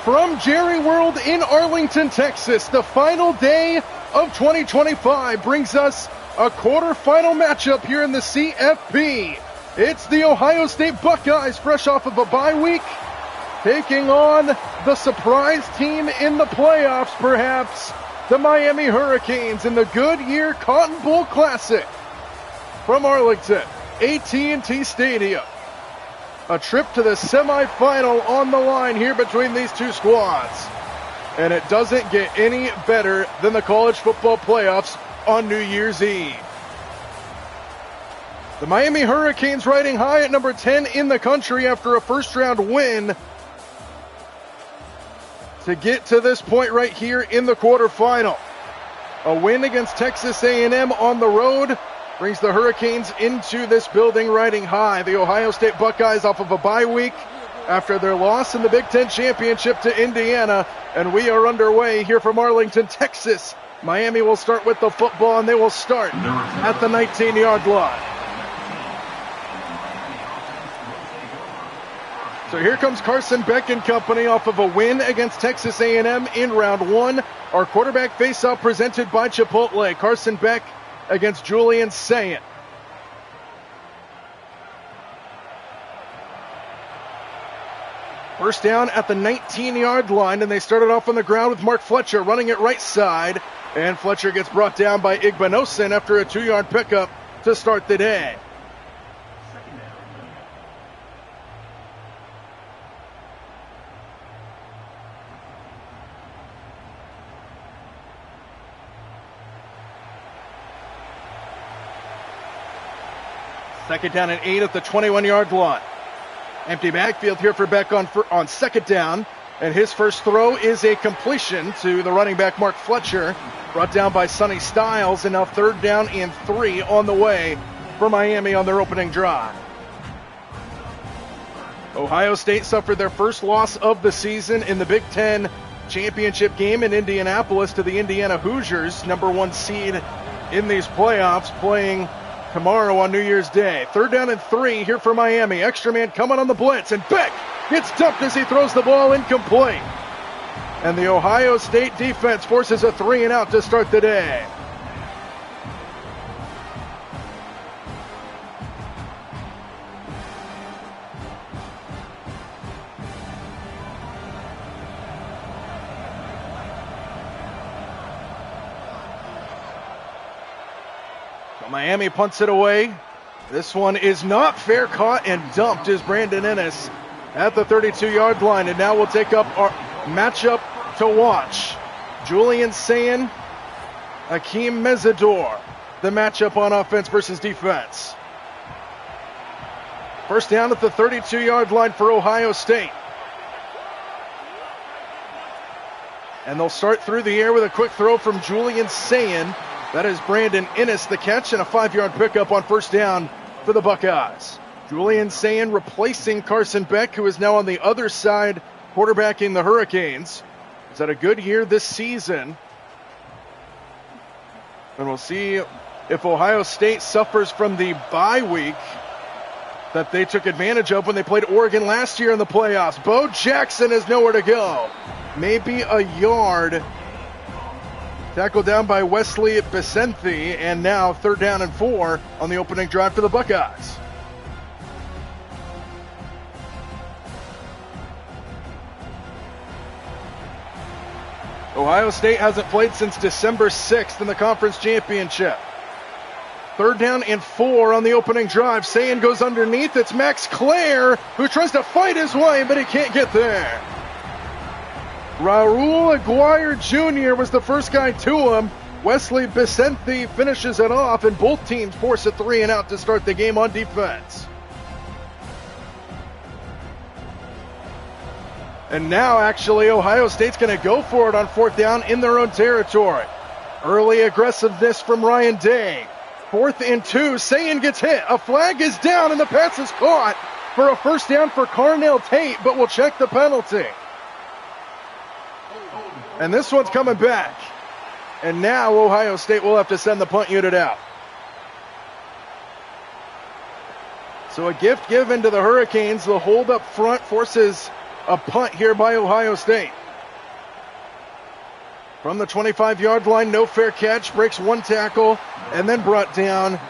From Jerry World in Arlington, Texas, the final day of 2025 brings us a quarterfinal matchup here in the CFP. It's the Ohio State Buckeyes, fresh off of a bye week, taking on the surprise team in the playoffs, perhaps, the Miami Hurricanes in the Goodyear Cotton Bowl Classic from Arlington, AT&T Stadium. A trip to the semifinal on the line here between these two squads. And it doesn't get any better than the college football playoffs on New Year's Eve. The Miami Hurricanes riding high at number 10 in the country after a first-round win to get to this point right here in the quarterfinal. A win against Texas A&M on the road brings the Hurricanes into this building riding high. The Ohio State Buckeyes off of a bye week after their loss in the Big Ten Championship to Indiana. And we are underway here from Arlington, Texas. Miami will start with the football, and they will start at the 19-yard line. So here comes Carson Beck and company off of a win against Texas A&M in round one. Our quarterback face-off presented by Chipotle. Carson Beck against Julian Sayin. First down at the 19-yard line, and they started off on the ground with Mark Fletcher running it right side. And Fletcher gets brought down by Igbinosin after a 2-yard pickup to start the day. Second down and 8 at the 21-yard line. Empty backfield here for Beck on second down. And his first throw is a completion to the running back Mark Fletcher. Brought down by Sonny Styles. And now third down and 3 on the way for Miami on their opening drive. Ohio State suffered their first loss of the season in the Big Ten Championship game in Indianapolis to the Indiana Hoosiers, number 1 seed in these playoffs, playing tomorrow on New Year's Day. Third down and 3 here for Miami. Extra man coming on the blitz, and Beck gets dumped as he throws the ball incomplete. And the Ohio State defense forces a 3 and out to start the day. Miami punts it away. This one is not fair, caught and dumped is Brandon Ennis at the 32-yard line. And now we'll take up our matchup to watch. Julian Sayin, Akeem Mesidor. The matchup on offense versus defense. First down at the 32-yard line for Ohio State. And they'll start through the air with a quick throw from Julian Sayin. That is Brandon Ennis, the catch, and a 5-yard pickup on first down for the Buckeyes. Julian Sayin replacing Carson Beck, who is now on the other side quarterbacking the Hurricanes. He's had a good year this season. And we'll see if Ohio State suffers from the bye week that they took advantage of when they played Oregon last year in the playoffs. Bo Jackson has nowhere to go. Maybe a yard. Tackled down by Wesley Besenthi, and now third down and 4 on the opening drive for the Buckeyes. Ohio State hasn't played since December 6th in the conference championship. Third down and 4 on the opening drive. Sayin goes underneath. It's Max Clare who tries to fight his way, but he can't get there. Raul Aguirre Jr. was the first guy to him. Wesley Besenthi finishes it off, and both teams force a 3 and out to start the game on defense. And now, actually, Ohio State's going to go for it on fourth down in their own territory. Early aggressiveness from Ryan Day. 4th and 2. Sayin gets hit. A flag is down, and the pass is caught for a first down for Carnell Tate, but we'll check the penalty. And this one's coming back. And now Ohio State will have to send the punt unit out. So a gift given to the Hurricanes. The hold up front forces a punt here by Ohio State. From the 25-yard line, no fair catch, breaks one tackle, and then brought down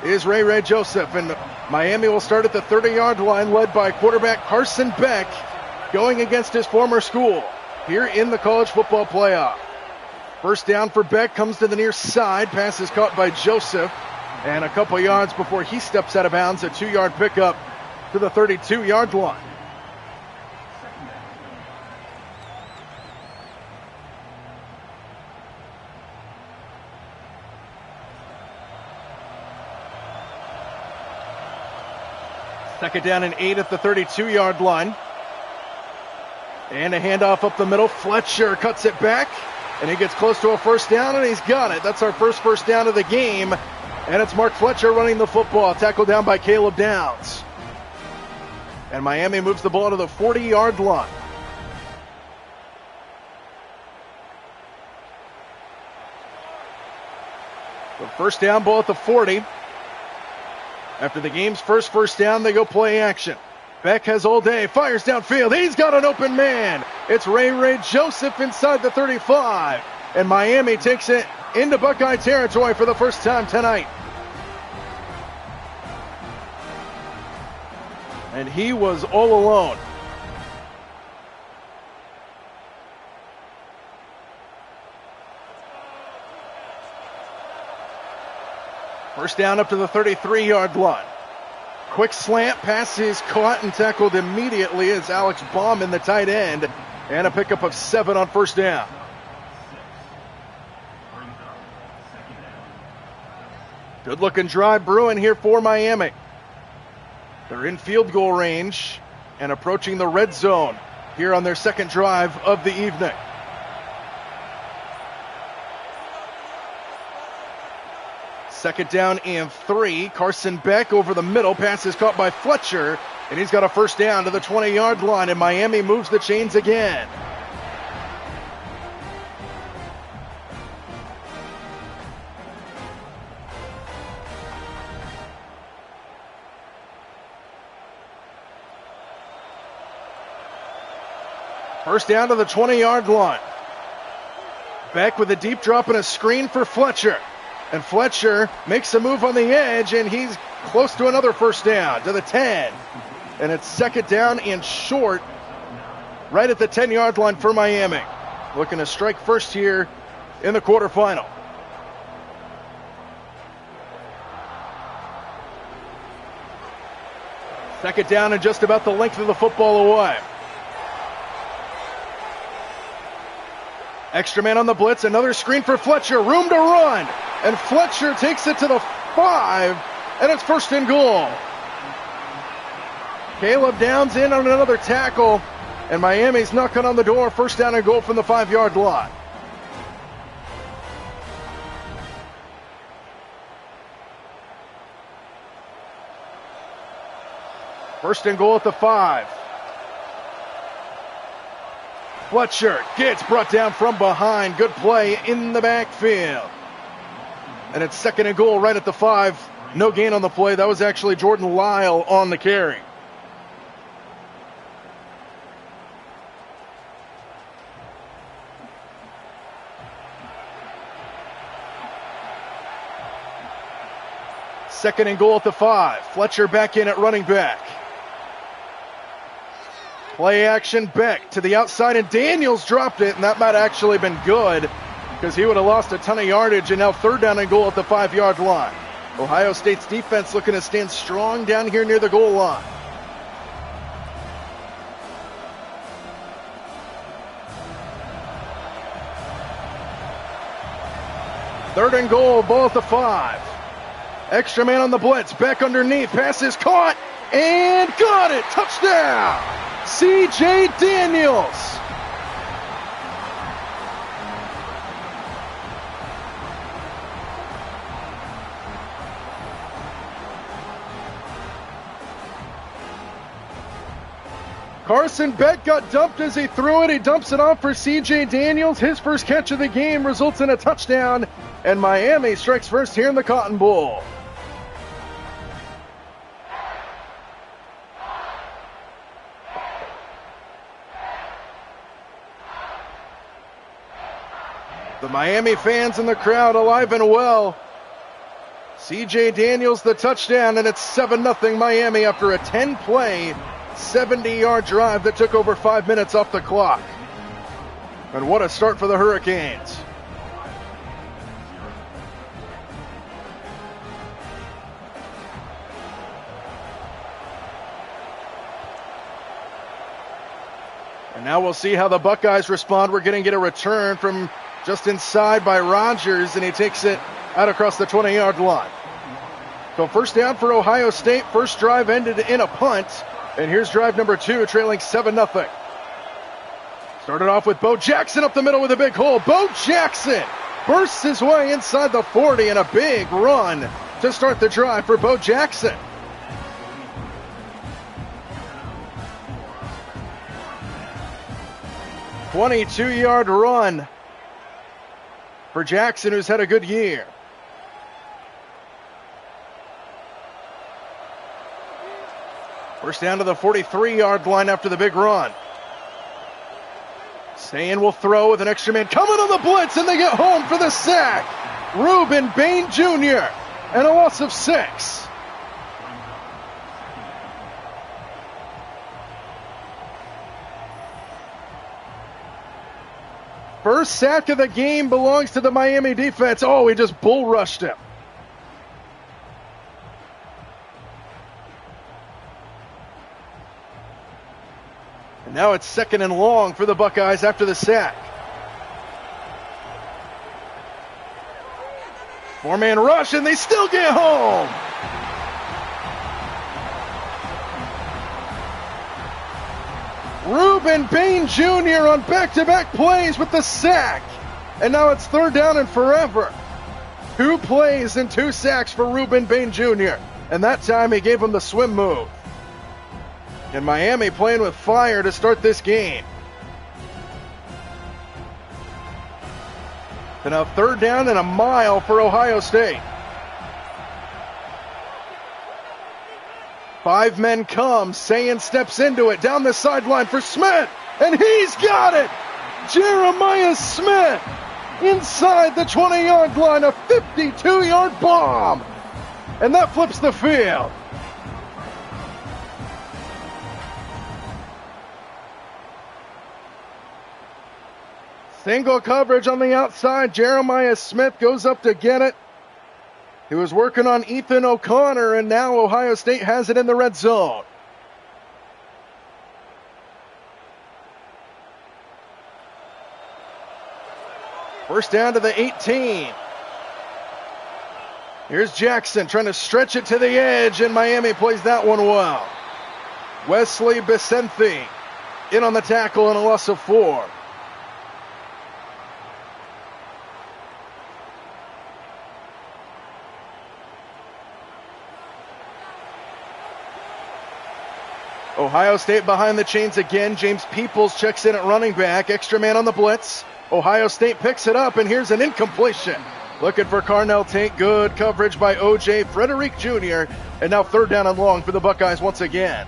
is Ray Joseph. And Miami will start at the 30-yard line, led by quarterback Carson Beck, going against his former school here in the college football playoff. First down for Beck, comes to the near side, pass is caught by Joseph, and a couple yards before he steps out of bounds, a 2-yard pickup to the 32-yard line. Second down and 8 at the 32-yard line. And a handoff up the middle. Fletcher cuts it back, and he gets close to a first down, and he's got it. That's our first down of the game, and it's Mark Fletcher running the football. Tackled down by Caleb Downs. And Miami moves the ball to the 40-yard line. The first down ball at the 40. After the game's first down, they go play action. Beck has all day, fires downfield. He's got an open man. It's Ray Joseph inside the 35. And Miami takes it into Buckeye territory for the first time tonight. And he was all alone. First down up to the 33-yard line. Quick slant, pass is caught and tackled immediately as Alex Bauman, the tight end, and a pickup of 7 on first down. Good-looking drive brewing here for Miami. They're in field goal range and approaching the red zone here on their second drive of the evening. Second down and 3. Carson Beck over the middle. Pass is caught by Fletcher, and he's got a first down to the 20-yard line, and Miami moves the chains again. First down to the 20-yard line. Beck with a deep drop and a screen for Fletcher. And Fletcher makes a move on the edge, and he's close to another first down to the 10. And it's second down and short right at the 10-yard line for Miami. Looking to strike first here in the quarterfinal. Second down and just about the length of the football away. Extra man on the blitz, another screen for Fletcher, room to run. And Fletcher takes it to the 5, and it's first and goal. Caleb Downs in on another tackle, and Miami's knocking on the door. First down and goal from the 5-yard line. First and goal at the 5. Fletcher gets brought down from behind. Good play in the backfield. And it's second and goal right at the 5. No gain on the play. That was actually Jordan Lyle on the carry. Second and goal at the 5. Fletcher back in at running back. Play action, Beck to the outside, and Daniels dropped it, and that might have actually been good because he would have lost a ton of yardage, and now third down and goal at the 5-yard line. Ohio State's defense looking to stand strong down here near the goal line. Third and goal, ball at the 5. Extra man on the blitz, Beck underneath, pass is caught, and got it, touchdown! C.J. Daniels. Carson Beck got dumped as he threw it. He dumps it off for C.J. Daniels. His first catch of the game results in a touchdown, and Miami strikes first here in the Cotton Bowl. The Miami fans in the crowd alive and well. C.J. Daniels the touchdown, and it's 7-0 Miami after a 10-play, 70-yard drive that took over 5 minutes off the clock. And what a start for the Hurricanes. And now we'll see how the Buckeyes respond. We're going to get a return from just inside by Rogers, and he takes it out across the 20-yard line. So first down for Ohio State. First drive ended in a punt. And here's drive number 2, trailing 7-0. Started off with Bo Jackson up the middle with a big hole. Bo Jackson bursts his way inside the 40, and a big run to start the drive for Bo Jackson. A 22-yard run for Jackson, who's had a good year. First down to the 43-yard line after the big run. Sayin will throw with an extra man coming on the blitz, and they get home for the sack. Ruben Bain Jr. and a loss of 6. First sack of the game belongs to the Miami defense. Oh, he just bull rushed him. And now it's 2nd and long for the Buckeyes after the sack. 4-man rush, and they still get home. Ruben Bain Jr. on back-to-back plays with the sack. And now it's 3rd down and forever. 2 plays and 2 sacks for Ruben Bain Jr. And that time he gave him the swim move. And Miami playing with fire to start this game. And now 3rd down and a mile for Ohio State. 5 men come. Sayin steps into it. Down the sideline for Smith. And he's got it! Jeremiah Smith inside the 20-yard line. A 52-yard bomb. And that flips the field. Single coverage on the outside. Jeremiah Smith goes up to get it. He was working on Ethan O'Connor, and now Ohio State has it in the red zone. First down to the 18. Here's Jackson trying to stretch it to the edge, and Miami plays that one well. Wesley Vicente in on the tackle and a loss of 4. Ohio State behind the chains again. James Peoples checks in at running back. Extra man on the blitz. Ohio State picks it up, and here's an incompletion. Looking for Carnell Tate. Good coverage by O.J. Frederick Jr. And now 3rd down and long for the Buckeyes once again.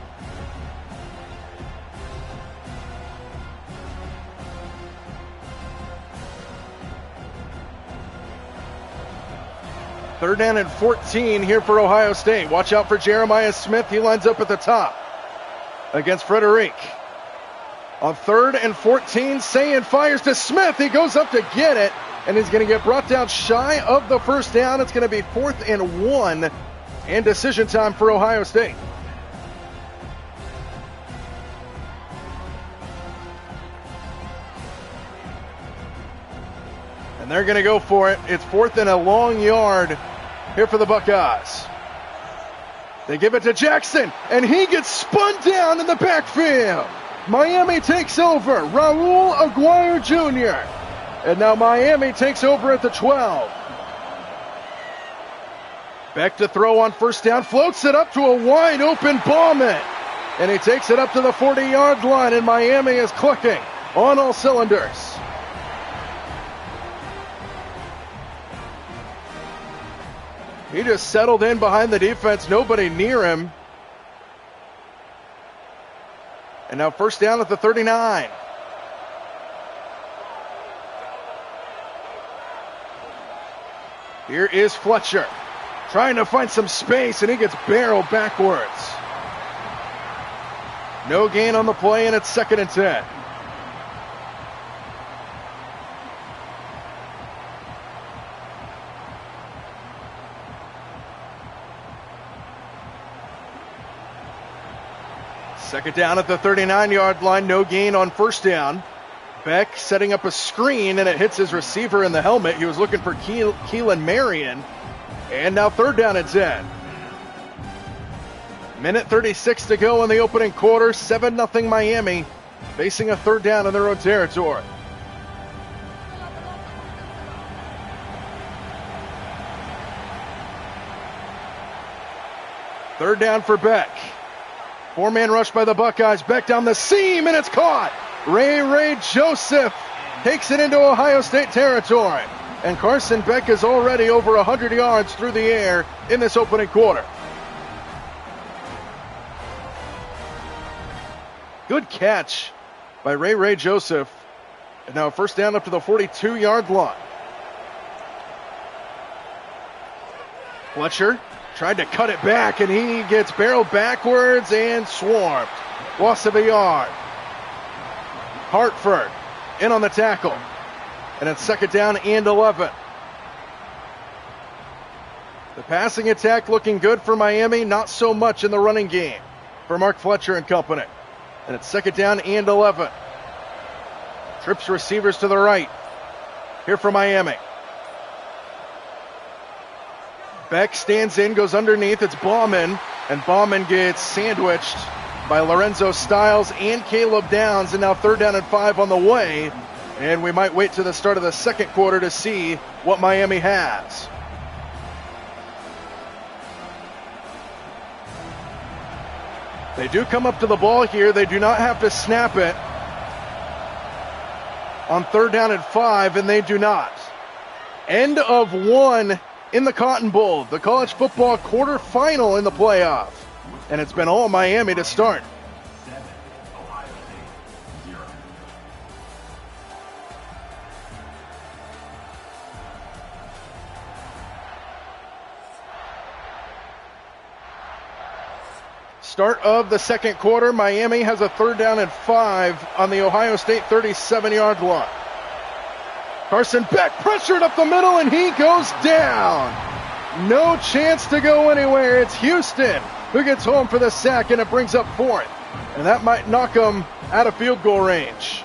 Third down and 14 here for Ohio State. Watch out for Jeremiah Smith. He lines up at the top against Frederick. On 3rd and 14, Sayin fires to Smith. He goes up to get it, and he's going to get brought down shy of the first down. It's going to be 4th and 1, and decision time for Ohio State. And they're going to go for it. It's 4th and a long yard here for the Buckeyes. They give it to Jackson, and he gets spun down in the backfield. Miami takes over. Raul Aguirre Jr. And now Miami takes over at the 12. Beck to throw on first down, floats it up to a wide open Bauman. And he takes it up to the 40-yard line, and Miami is clicking on all cylinders. He just settled in behind the defense, nobody near him. And now first down at the 39. Here is Fletcher trying to find some space, and he gets barreled backwards. No gain on the play, and it's 2nd and 10. Second down at the 39-yard line, no gain on first down. Beck setting up a screen, and it hits his receiver in the helmet. He was looking for Keelan Marion. And now 3rd down and 10. Minute 36 to go in the opening quarter. 7-0 Miami, facing a 3rd down in their own territory. Third down for Beck. 4-man rush by the Buckeyes. Beck down the seam, and it's caught. Ray Joseph takes it into Ohio State territory. And Carson Beck is already over 100 yards through the air in this opening quarter. Good catch by Ray Joseph. And now 1st down up to the 42-yard line. Fletcher tried to cut it back, and he gets barreled backwards and swarmed. Loss of a yard. Hartford in on the tackle. And it's 2nd down and 11. The passing attack looking good for Miami, not so much in the running game for Mark Fletcher and company. And it's 2nd down and 11. Trips receivers to the right. Here for Miami. Beck stands in, goes underneath. It's Bauman, and Bauman gets sandwiched by Lorenzo Styles and Caleb Downs. And now 3rd down and 5 on the way. And we might wait to the start of the 2nd quarter to see what Miami has. They do come up to the ball here. They do not have to snap it on 3rd down and 5, and they do not. End of 1 in the Cotton Bowl, the college football quarterfinal in the playoff. And it's been all Miami to start. Start of the 2nd quarter, Miami has a 3rd down and 5 on the Ohio State 37-yard line. Carson Beck pressured up the middle, and he goes down. No chance to go anywhere. It's Houston who gets home for the sack, and it brings up 4th. And that might knock them out of field goal range.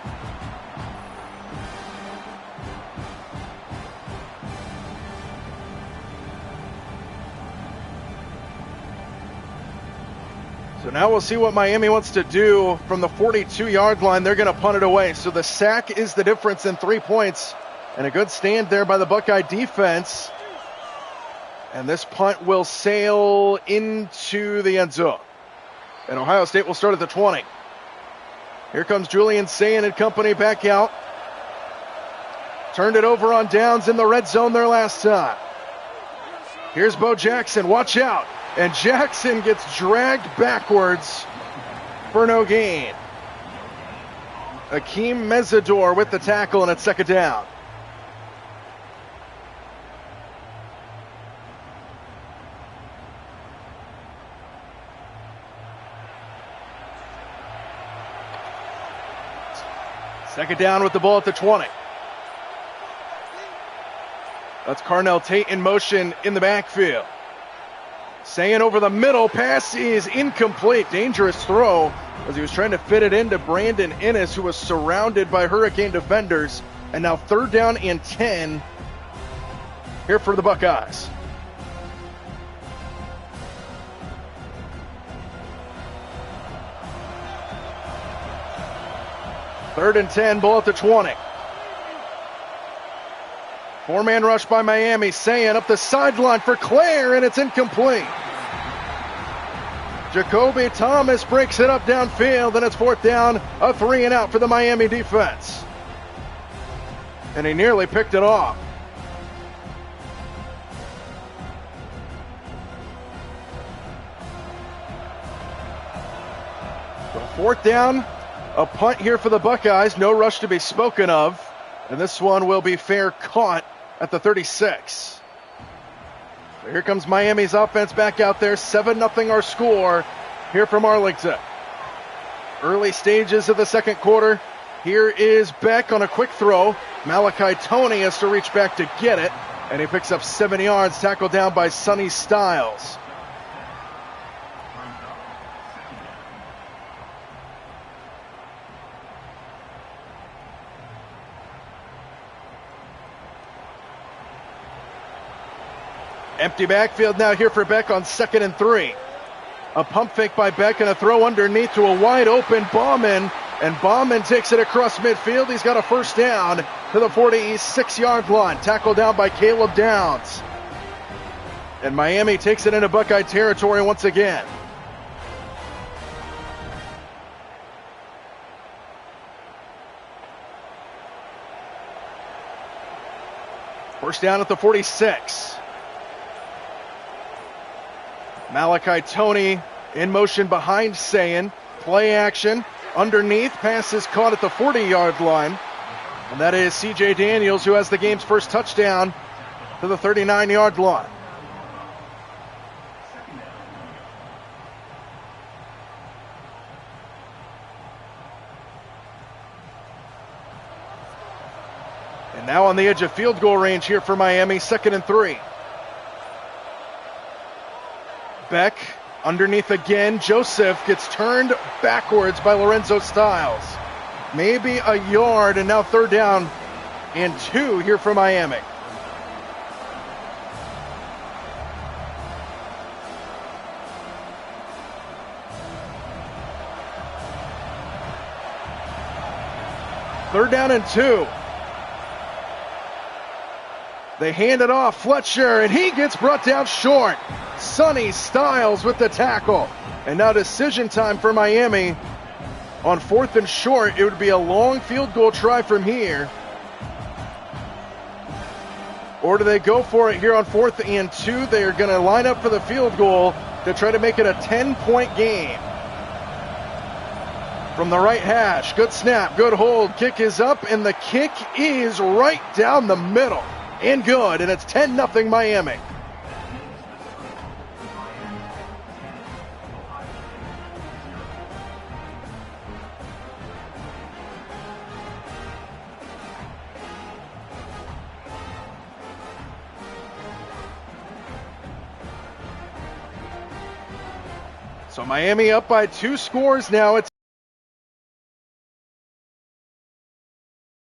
So now we'll see what Miami wants to do from the 42-yard line. They're going to punt it away. So the sack is the difference in 3 points. And a good stand there by the Buckeye defense. And this punt will sail into the end zone. And Ohio State will start at the 20. Here comes Julian Sayin and company back out. Turned it over on downs in the red zone their last time. Here's Bo Jackson. Watch out. And Jackson gets dragged backwards for no gain. Akeem Mesidor with the tackle, and it's 2nd down. Second down with the ball at the 20. That's Carnell Tate in motion in the backfield. Sayin over the middle, pass is incomplete. Dangerous throw as he was trying to fit it into Brandon Innes, who was surrounded by Hurricane defenders. And now 3rd down and 10 here for the Buckeyes. Third and 10, ball at the 20. 4-man rush by Miami. Sayin up the sideline for Claire, and it's incomplete. Jacoby Thomas breaks it up downfield, and it's 4th down, a 3-and-out for the Miami defense. And he nearly picked it off. So 4th down, a punt here for the Buckeyes. No rush to be spoken of. And this one will be fair caught at the 36. Here comes Miami's offense back out there. 7-0 our score here from Arlington. Early stages of the second quarter. Here is Beck on a quick throw. Malachi Tony has to reach back to get it. And he picks up 7 yards, tackled down by Sonny Styles. Empty backfield now here for Beck on 2nd and 3. A pump fake by Beck and a throw underneath to a wide open Bauman. And Bauman takes it across midfield. He's got a first down to the 46-yard line. Tackled down by Caleb Downs. And Miami takes it into Buckeye territory once again. First down at the 46. Malachi Tony in motion behind Sayin. Play action. Underneath. Pass is caught at the 40-yard line. And that is C.J. Daniels, who has the game's first touchdown to the 39-yard line. And now on the edge of field goal range here for Miami, 2nd and 3. Beck underneath again. Joseph gets turned backwards by Lorenzo Styles. Maybe a yard, and now 3rd down and 2 here for Miami. Third down and 2. They hand it off. Fletcher, and he gets brought down short. Sonny Styles with the tackle. And now decision time for Miami. On 4th and short, it would be a long field goal try from here. Or do they go for it here on 4th and 2? They are going to line up for the field goal to try to make it a 10-point game. From the right hash, good snap, good hold. Kick is up, and the kick is right down the middle. And good, and it's 10-0 Miami. So Miami up by 2 scores now. It's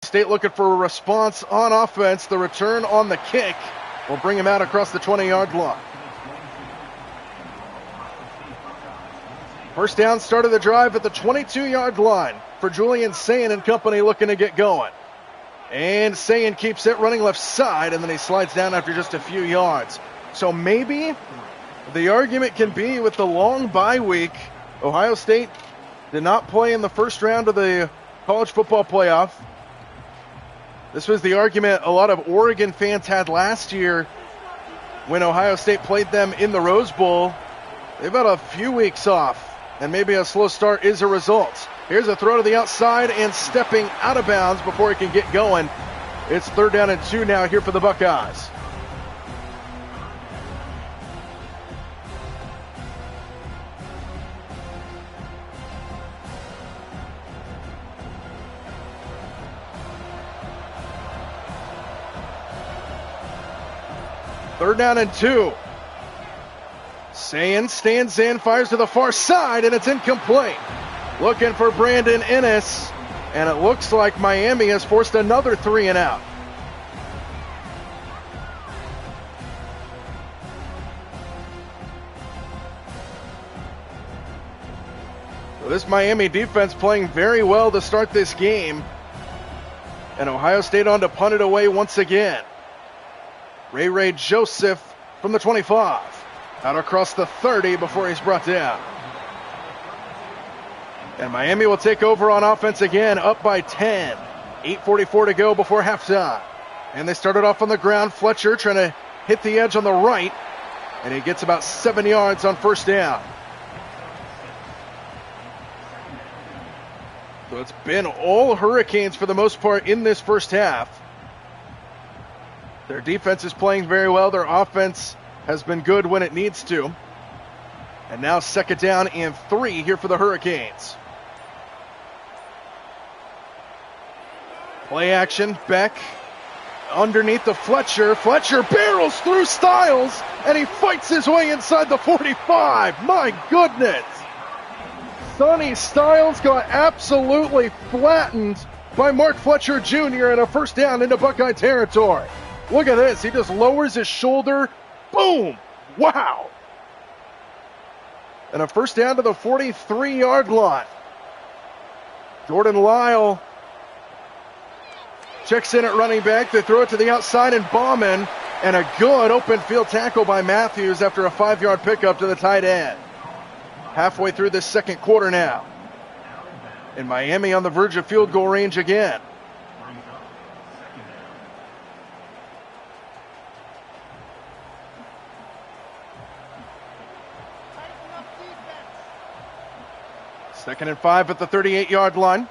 State looking for a response on offense. The return on the kick will bring him out across the 20-yard line. First down, start of the drive at the 22-yard line for Julian Sayin and company looking to get going. And Sayin keeps it running left side, and then he slides down after just a few yards. So maybe the argument can be with the long bye week, Ohio State did not play in the first round of the college football playoff. This was the argument a lot of Oregon fans had last year when Ohio State played them in the Rose Bowl. They've had a few weeks off, and maybe a slow start is a result. Here's a throw to the outside and stepping out of bounds before he can get going. It's 3rd down and 2 now here for the Buckeyes. Third down and 2. Sayin stands in, fires to the far side, and it's incomplete. Looking for Brandon Ennis, and it looks like Miami has forced another 3 and out. So this Miami defense playing very well to start this game. And Ohio State on to punt it away once again. Ray Joseph from the 25. Out across the 30 before he's brought down. And Miami will take over on offense again, up by 10. 8:44 to go before halftime. And they started off on the ground. Fletcher trying to hit the edge on the right. And he gets about 7 yards on first down. So it's been all Hurricanes for the most part in this first half. Their defense is playing very well. Their offense has been good when it needs to. And now 2nd down and 3 here for the Hurricanes. Play action, Beck underneath the Fletcher. Fletcher barrels through Styles, and he fights his way inside the 45. My goodness. Sonny Styles got absolutely flattened by Mark Fletcher Jr. and a 1st down into Buckeye territory. Look at this. He just lowers his shoulder. Boom. Wow. And a 1st down to the 43-yard line. Jordan Lyle checks in at running back. They throw it to the outside and Bauman. And a good open field tackle by Matthews after a 5-yard pickup to the tight end. Halfway through this 2nd quarter now. And Miami on the verge of field goal range again. Second and 5 at the 38-yard line.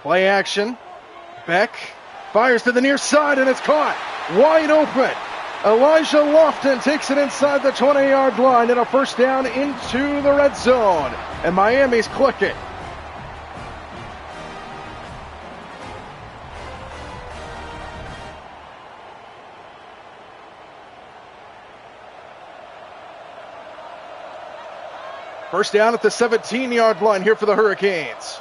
Play action. Beck fires to the near side, and it's caught. Wide open. Elijah Lofton takes it inside the 20-yard line, and a 1st down into the red zone. And Miami's clicking. First down at the 17-yard line here for the Hurricanes.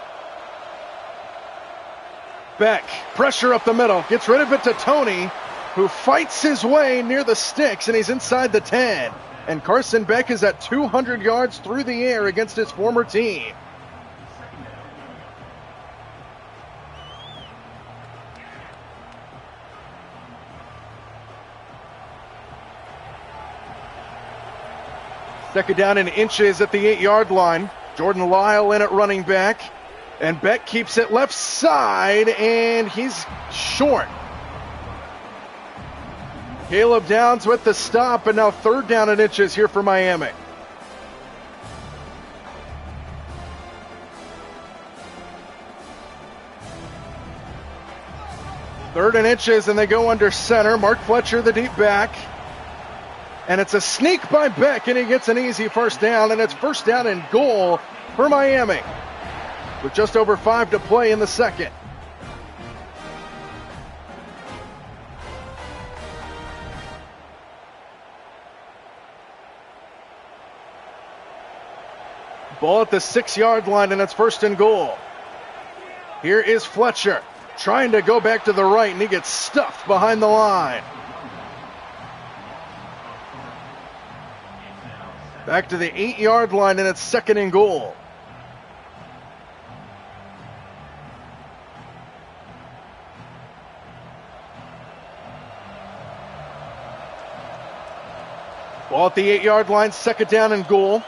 Beck, pressure up the middle, gets rid of it to Tony, who fights his way near the sticks, and he's inside the 10. And Carson Beck is at 200 yards through the air against his former team. Second down in inches at the 8-yard line. Jordan Lyle in at running back. And Beck keeps it left side, and he's short. Caleb Downs with the stop, and now 3rd down in inches here for Miami. Third and inches, and they go under center. Mark Fletcher, the deep back. And it's a sneak by Beck, and he gets an easy 1st down, and it's 1st down and goal for Miami, with just over 5 to play in the 2nd. Ball at the 6-yard line, and it's 1st and goal. Here is Fletcher trying to go back to the right, and he gets stuffed behind the line. Back to the 8-yard line, and it's 2nd and goal. Ball at the 8-yard line, 2nd down and goal.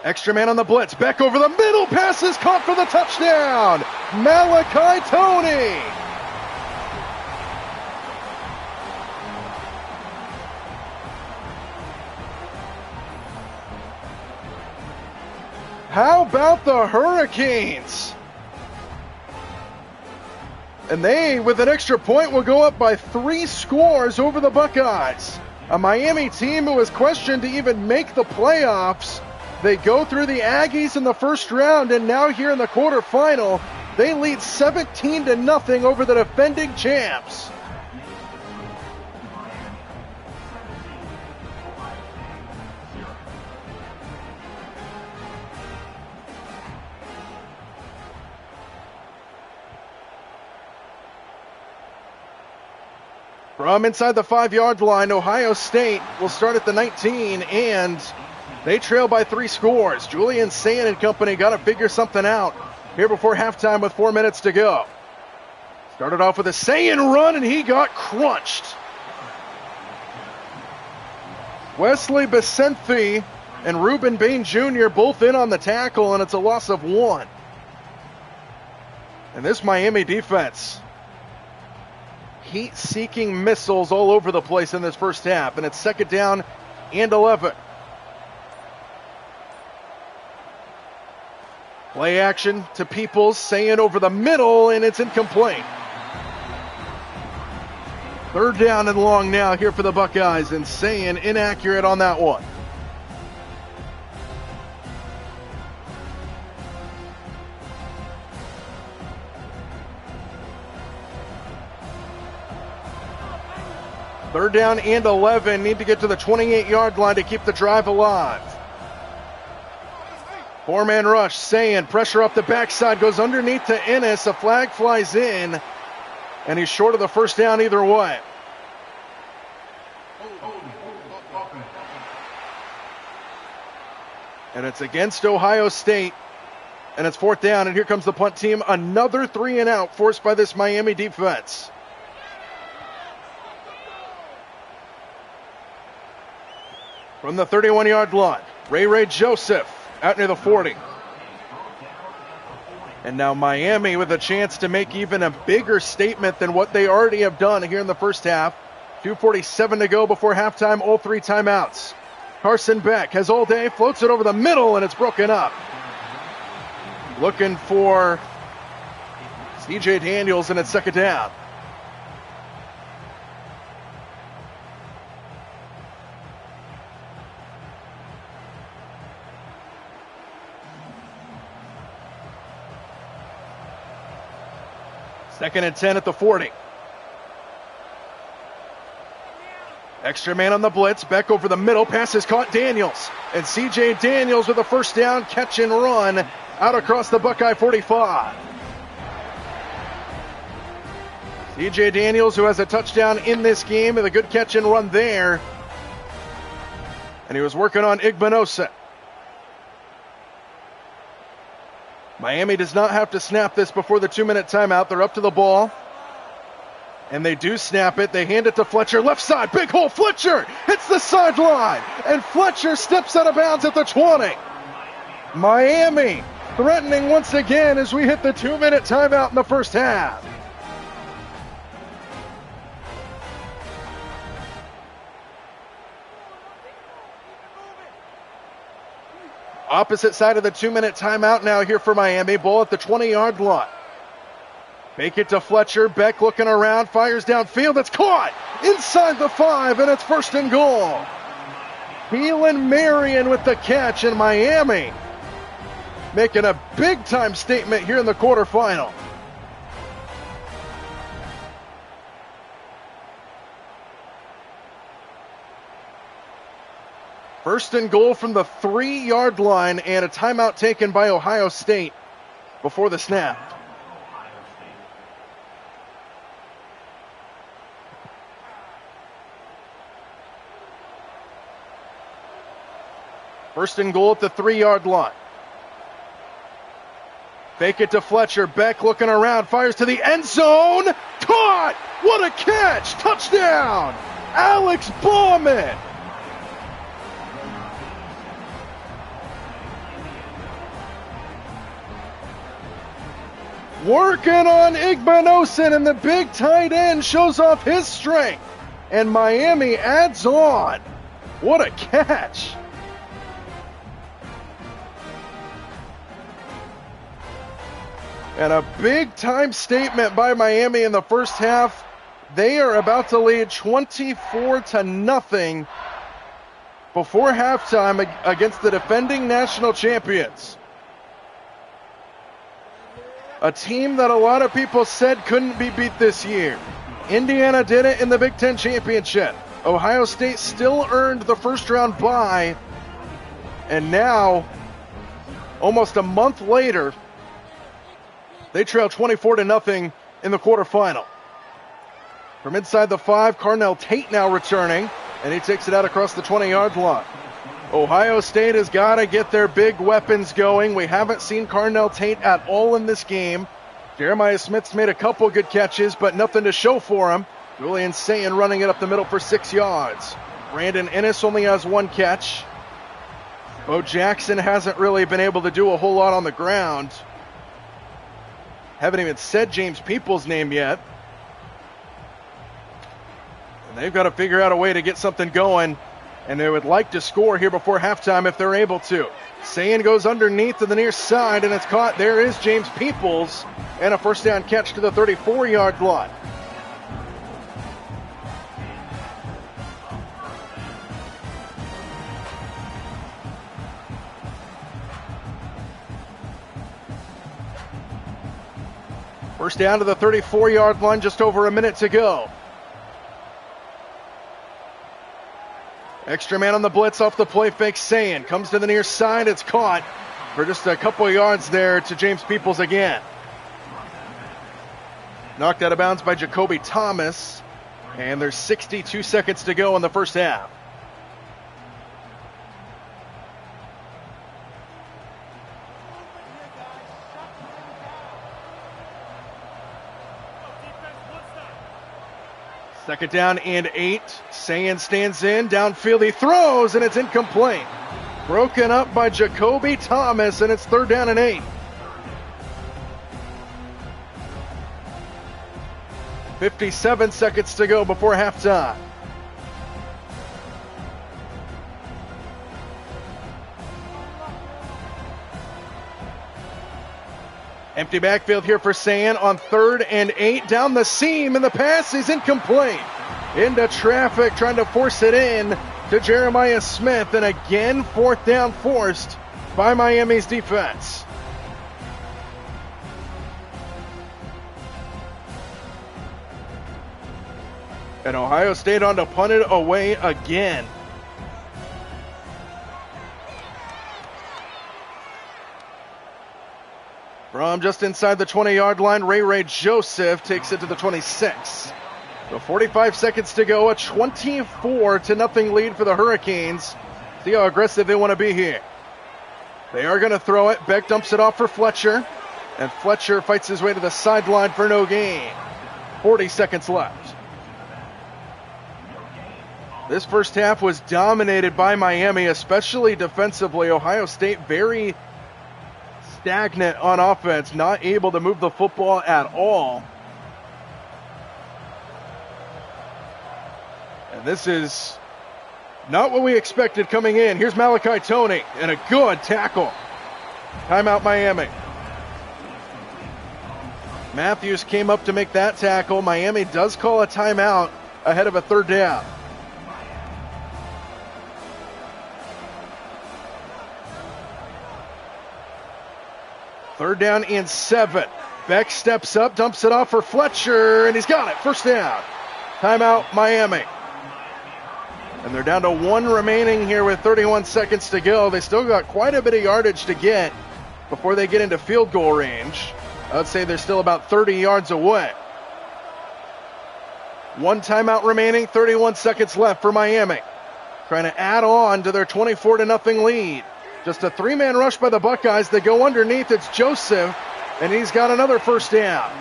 Extra man on the blitz. Beck over the middle. Pass is caught for the touchdown. Malachi Tony. How about the Hurricanes? And they, with an extra point, will go up by 3 scores over the Buckeyes. A Miami team who was questioned to even make the playoffs. They go through the Aggies in the 1st round, and now here in the quarterfinal, they lead 17-0 over the defending champs. From inside the 5-yard line, Ohio State will start at the 19, and they trail by 3 scores. Julian Sayin and company got to figure something out here before halftime with 4 minutes to go. Started off with a Sayin run, and he got crunched. Wesley Besenthi and Reuben Bain Jr. both in on the tackle, and it's a loss of 1. And this Miami defense, heat-seeking missiles all over the place in this first half, and it's 2nd down and 11. Play action to Peoples, Sayin over the middle, and it's incomplete. Third down and long now here for the Buckeyes, and Sayin inaccurate on that one. Third down and 11. Need to get to the 28-yard line to keep the drive alive. Four-man rush. Sayin, pressure up the backside, goes underneath to Ennis. A flag flies in, and he's short of the first down either way. And it's against Ohio State, and it's fourth down, and here comes the punt team. Another 3-and-out forced by this Miami defense. From the 31-yard line, Ray Joseph out near the 40. And now Miami with a chance to make even a bigger statement than what they already have done here in the first half. 2:47 to go before halftime, all three timeouts. Carson Beck has all day, floats it over the middle, and it's broken up. Looking for C.J. Daniels, and it's second down. Second and 10 at the 40. Extra man on the blitz. Beck over the middle. Pass is caught. Daniels. And C.J. Daniels with a first down. Catch and run out across the Buckeye 45. C.J. Daniels, who has a touchdown in this game, with a good catch and run there. And he was working on Igbinosa. Miami does not have to snap this before the 2-minute timeout. They're up to the ball. And they do snap it. They hand it to Fletcher. Left side, big hole. Fletcher hits the sideline. And Fletcher steps out of bounds at the 20. Miami threatening once again as we hit the 2-minute timeout in the first half. Opposite side of the 2-minute timeout now here for Miami. Ball at the 20-yard line. Make it to Fletcher. Beck looking around. Fires downfield. It's caught inside the 5, and it's first and goal. Keelan Marion with the catch, in Miami making a big-time statement here in the quarterfinal. First and goal from the 3-yard line, and a timeout taken by Ohio State before the snap. First and goal at the 3-yard line. Fake it to Fletcher. Beck looking around. Fires to the end zone. Caught! What a catch! Touchdown! Alex Bauman! Working on Igbinosa, and the big tight end shows off his strength. And Miami adds on. What a catch! And a big-time statement by Miami in the first half. They are about to lead 24-0 before halftime against the defending national champions. A team that a lot of people said couldn't be beat this year. Indiana did it in the Big Ten Championship. Ohio State still earned the first-round bye. And now, almost a month later, they trail 24-0 in the quarterfinal. From inside the 5, Carnell Tate now returning, and he takes it out across the 20-yard line. Ohio State has got to get their big weapons going. We haven't seen Carnell Tate at all in this game. Jeremiah Smith's made a couple good catches, but nothing to show for him. Julian Sayin running it up the middle for 6 yards. Brandon Ennis only has 1 catch. Bo Jackson hasn't really been able to do a whole lot on the ground. Haven't even said James Peoples' name yet. And they've got to figure out a way to get something going. And they would like to score here before halftime if they're able to. Sayin goes underneath to the near side, and it's caught. There is James Peoples, and a first down catch to the 34-yard line. First down to the 34-yard line, just over a minute to go. Extra man on the blitz off the play fake. Sayin comes to the near side. It's caught for just a couple of yards there to James Peoples again. Knocked out of bounds by Jacoby Thomas. And there's 62 seconds to go in the first half. Second down and 8. Sayin stands in. Downfield he throws, and it's incomplete. Broken up by Jacoby Thomas, and it's third down and 8. 57 seconds to go before halftime. Empty backfield here for Sayin on 3rd and 8. Down the seam, and the pass is incomplete. Into traffic, trying to force it in to Jeremiah Smith. And again, 4th down forced by Miami's defense. And Ohio State on to punt it away again. From just inside the 20-yard line, Ray Joseph takes it to the 26. So 45 seconds to go, a 24-0 lead for the Hurricanes. See how aggressive they want to be here. They are going to throw it. Beck dumps it off for Fletcher. And Fletcher fights his way to the sideline for no gain. 40 seconds left. This first half was dominated by Miami, especially defensively. Ohio State very stagnant on offense, not able to move the football at all. And this is not what we expected coming in. Here's Malachi Toney, and a good tackle. Timeout Miami. Matthews came up to make that tackle. Miami does call a timeout ahead of a third down. Third down and 7. Beck steps up, dumps it off for Fletcher, and he's got it. First down. Timeout Miami. And they're down to 1 remaining here with 31 seconds to go. They still got quite a bit of yardage to get before they get into field goal range. I would say they're still about 30 yards away. 1 timeout remaining, 31 seconds left for Miami. Trying to add on to their 24-0 lead. Just a 3-man rush by the Buckeyes. They go underneath. It's Joseph, and he's got another first down.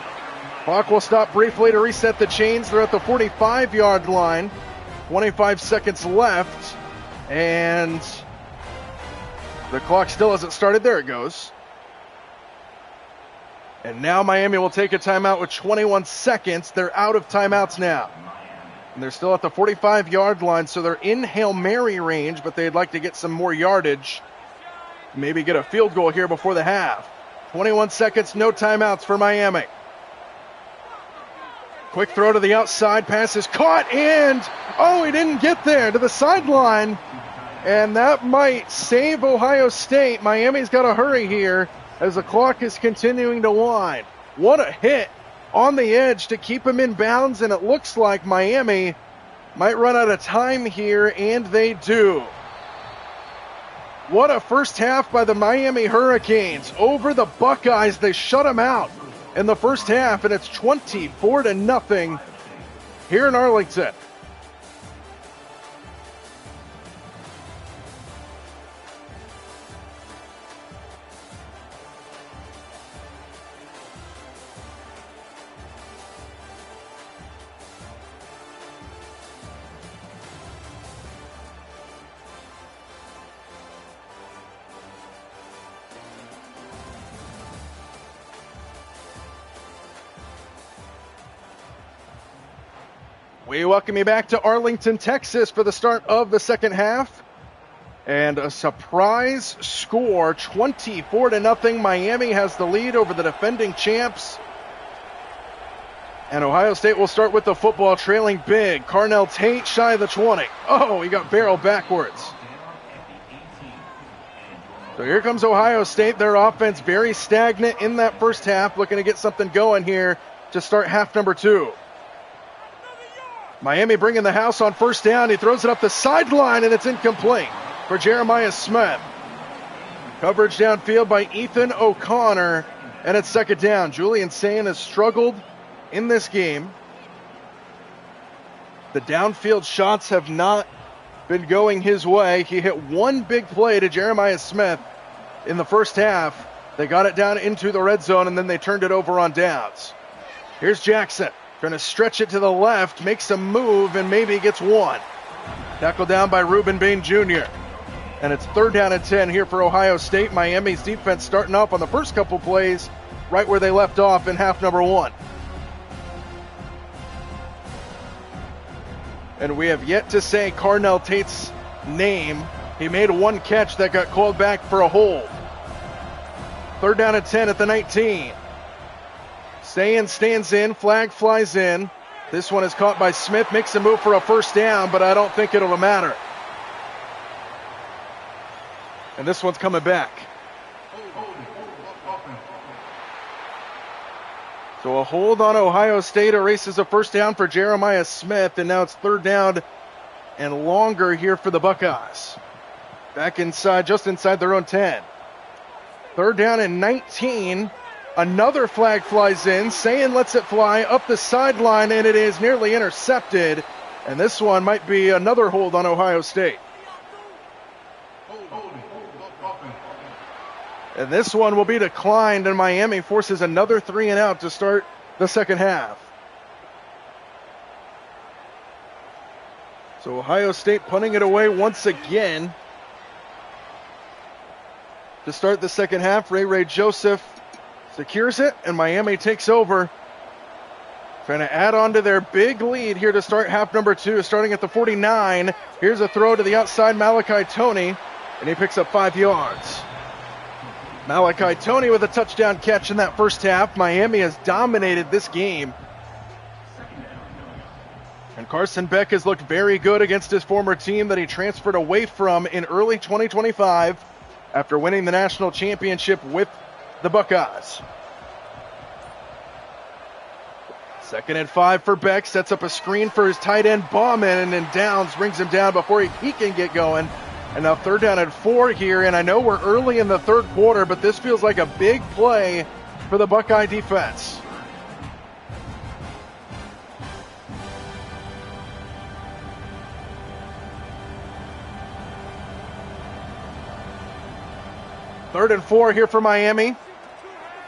Clock will stop briefly to reset the chains. They're at the 45-yard line. 25 seconds left, and the clock still hasn't started. There it goes. And now Miami will take a timeout with 21 seconds. They're out of timeouts now. And they're still at the 45-yard line, so they're in Hail Mary range, but they'd like to get some more yardage. Maybe get a field goal here before the half. 21 seconds, no timeouts for Miami. Quick throw to the outside, pass is caught, and he didn't get there to the sideline. And that might save Ohio State. Miami's got to hurry here as the clock is continuing to wind. What a hit on the edge to keep him in bounds, and it looks like Miami might run out of time here, and they do. What a first half by the Miami Hurricanes. Over the Buckeyes, they shut them out in the first half, and it's 24-0 here in Arlington. We welcome you back to Arlington, Texas for the start of the second half. And a surprise score, 24-0. Miami has the lead over the defending champs. And Ohio State will start with the football, trailing big. Carnell Tate shy of the 20. He got barreled backwards. So here comes Ohio State. Their offense very stagnant in that first half, looking to get something going here to start half number 2. Miami bringing the house on first down. He throws it up the sideline, and it's incomplete for Jeremiah Smith. Coverage downfield by Ethan O'Connor, and it's second down. Julian Sayin has struggled in this game. The downfield shots have not been going his way. He hit one big play to Jeremiah Smith in the first half. They got it down into the red zone, and then they turned it over on downs. Here's Jackson, trying to stretch it to the left, makes a move, and maybe gets one. Tackled down by Reuben Bain Jr. And it's third down and 10 here for Ohio State. Miami's defense starting off on the first couple plays right where they left off in half number 1. And we have yet to say Carnell Tate's name. He made one catch that got called back for a hold. Third down and 10 at the 19. Sayin stands in, flag flies in. This one is caught by Smith, makes a move for a first down, but I don't think it'll matter. And this one's coming back. So a hold on Ohio State erases a first down for Jeremiah Smith, and now it's third down and longer here for the Buckeyes. Back inside, just inside their own 10. Third down and 19. Another flag flies in. Sayin lets it fly up the sideline, and it is nearly intercepted. And this one might be another hold on Ohio State. And this one will be declined, and Miami forces another 3 and out to start the second half. So Ohio State punting it away once again. To start the second half, Ray Joseph secures it, and Miami takes over. Trying to add on to their big lead here to start half number 2, starting at the 49. Here's a throw to the outside, Malachi Toney, and he picks up 5 yards. Malachi Toney with a touchdown catch in that first half. Miami has dominated this game. And Carson Beck has looked very good against his former team that he transferred away from in early 2025 after winning the national championship with the Buckeyes. Second and 5 for Beck. Sets up a screen for his tight end Bauman, and Downs brings him down before he can get going. And now third down and 4 here, and I know we're early in the third quarter, but this feels like a big play for the Buckeye defense. Third and 4 here for Miami.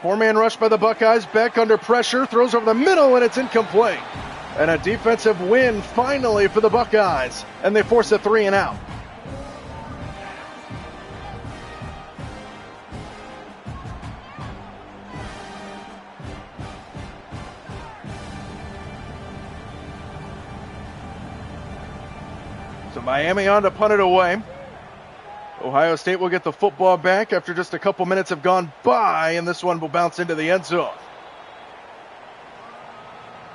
4-man rush by the Buckeyes. Beck under pressure, throws over the middle, and it's incomplete. And a defensive win finally for the Buckeyes, and they force a 3 and out. So Miami on to punt it away. Ohio State will get the football back after just a couple minutes have gone by, and this one will bounce into the end zone.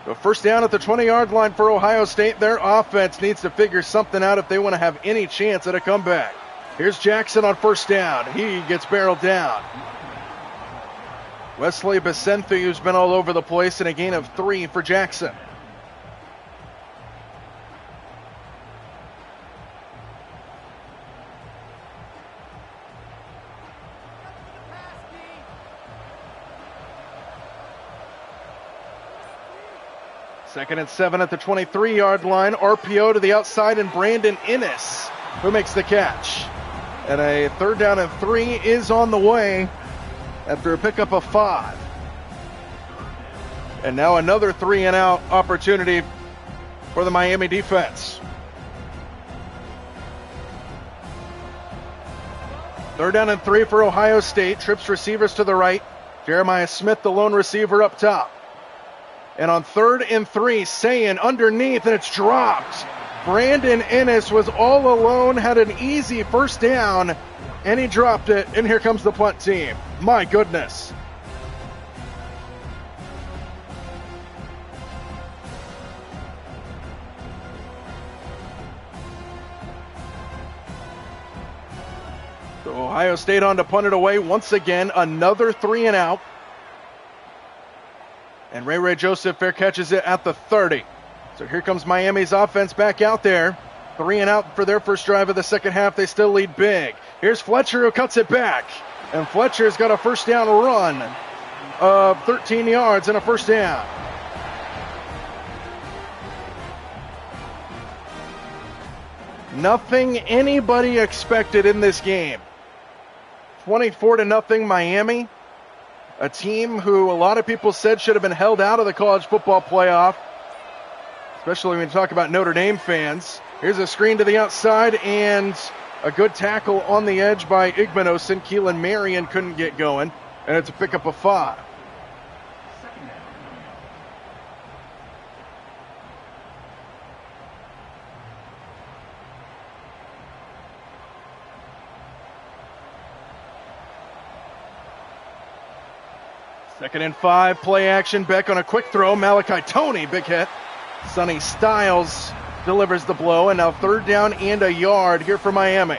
So first down at the 20-yard line for Ohio State. Their offense needs to figure something out if they want to have any chance at a comeback. Here's Jackson on first down. He gets barreled down. Wesley Becenthe, who's been all over the place, and a gain of 3 for Jackson. Second and 7 at the 23-yard line. RPO to the outside, and Brandon Innes who makes the catch. And a third down and 3 is on the way after a pickup of 5. And now another 3 and out opportunity for the Miami defense. Third down and 3 for Ohio State. Trips receivers to the right. Jeremiah Smith, the lone receiver, up top. And on third and 3, Sayin underneath, and it's dropped. Brandon Innes was all alone, had an easy first down, and he dropped it. And here comes the punt team. My goodness. So Ohio State on to punt it away once again. Another 3 and out. And Ray Joseph fair catches it at the 30. So here comes Miami's offense back out there. 3 and out for their first drive of the second half. They still lead big. Here's Fletcher who cuts it back. And Fletcher's got a first down run of 13 yards and a first down. Nothing anybody expected in this game. 24-0 Miami. A team who a lot of people said should have been held out of the college football playoff, especially when you talk about Notre Dame fans. Here's a screen to the outside and a good tackle on the edge by Igmanosin. Keelan Marion couldn't get going, and it's a pickup of 5. Second and 5, play action. Beck on a quick throw. Malachi Toney, big hit. Sonny Styles delivers the blow, and now 3rd down and a yard here for Miami.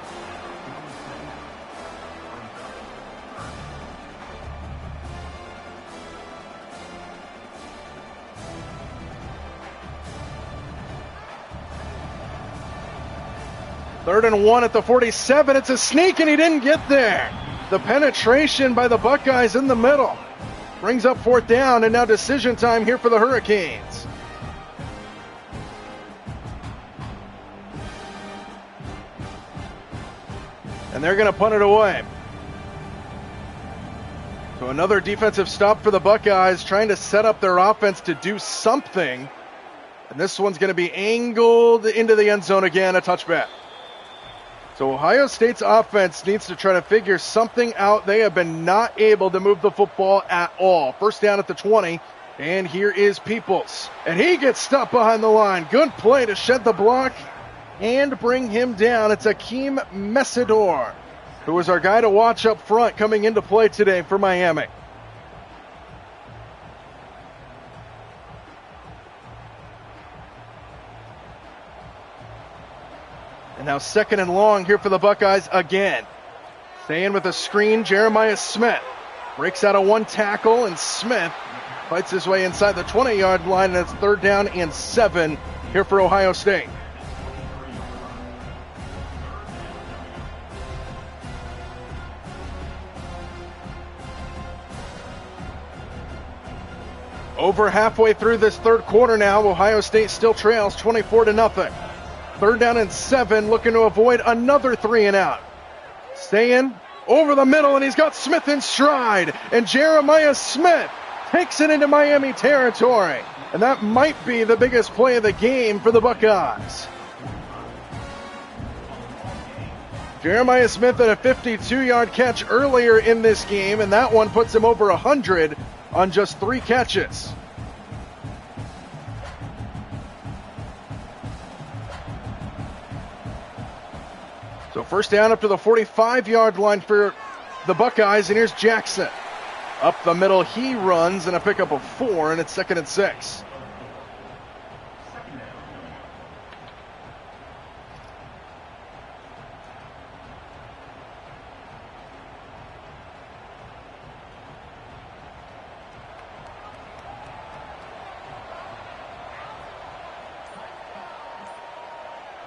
Third and 1 at the 47. It's a sneak, and he didn't get there. The penetration by the Buckeyes in the middle brings up 4th down, and now decision time here for the Hurricanes. And they're going to punt it away. So another defensive stop for the Buckeyes, trying to set up their offense to do something. And this one's going to be angled into the end zone again, a touchback. So Ohio State's offense needs to try to figure something out. They have been not able to move the football at all. First down at the 20, and here is Peoples. And he gets stopped behind the line. Good play to shed the block and bring him down. It's Akeem Messidor, who was our guy to watch up front coming into play today for Miami. And now 2nd and long here for the Buckeyes again. Staying with a screen, Jeremiah Smith breaks out of one tackle, and Smith fights his way inside the 20-yard line, and it's 3rd down and 7 here for Ohio State. Over halfway through this 3rd quarter now, Ohio State still trails 24-0. 3rd down and 7, looking to avoid another 3 and out. Staying over the middle, and he's got Smith in stride. And Jeremiah Smith takes it into Miami territory. And that might be the biggest play of the game for the Buckeyes. Jeremiah Smith had a 52-yard catch earlier in this game, and that one puts him over 100 on just 3 catches. So first down up to the 45-yard line for the Buckeyes, and here's Jackson. Up the middle he runs, and a pickup of 4, and it's 2nd and 6.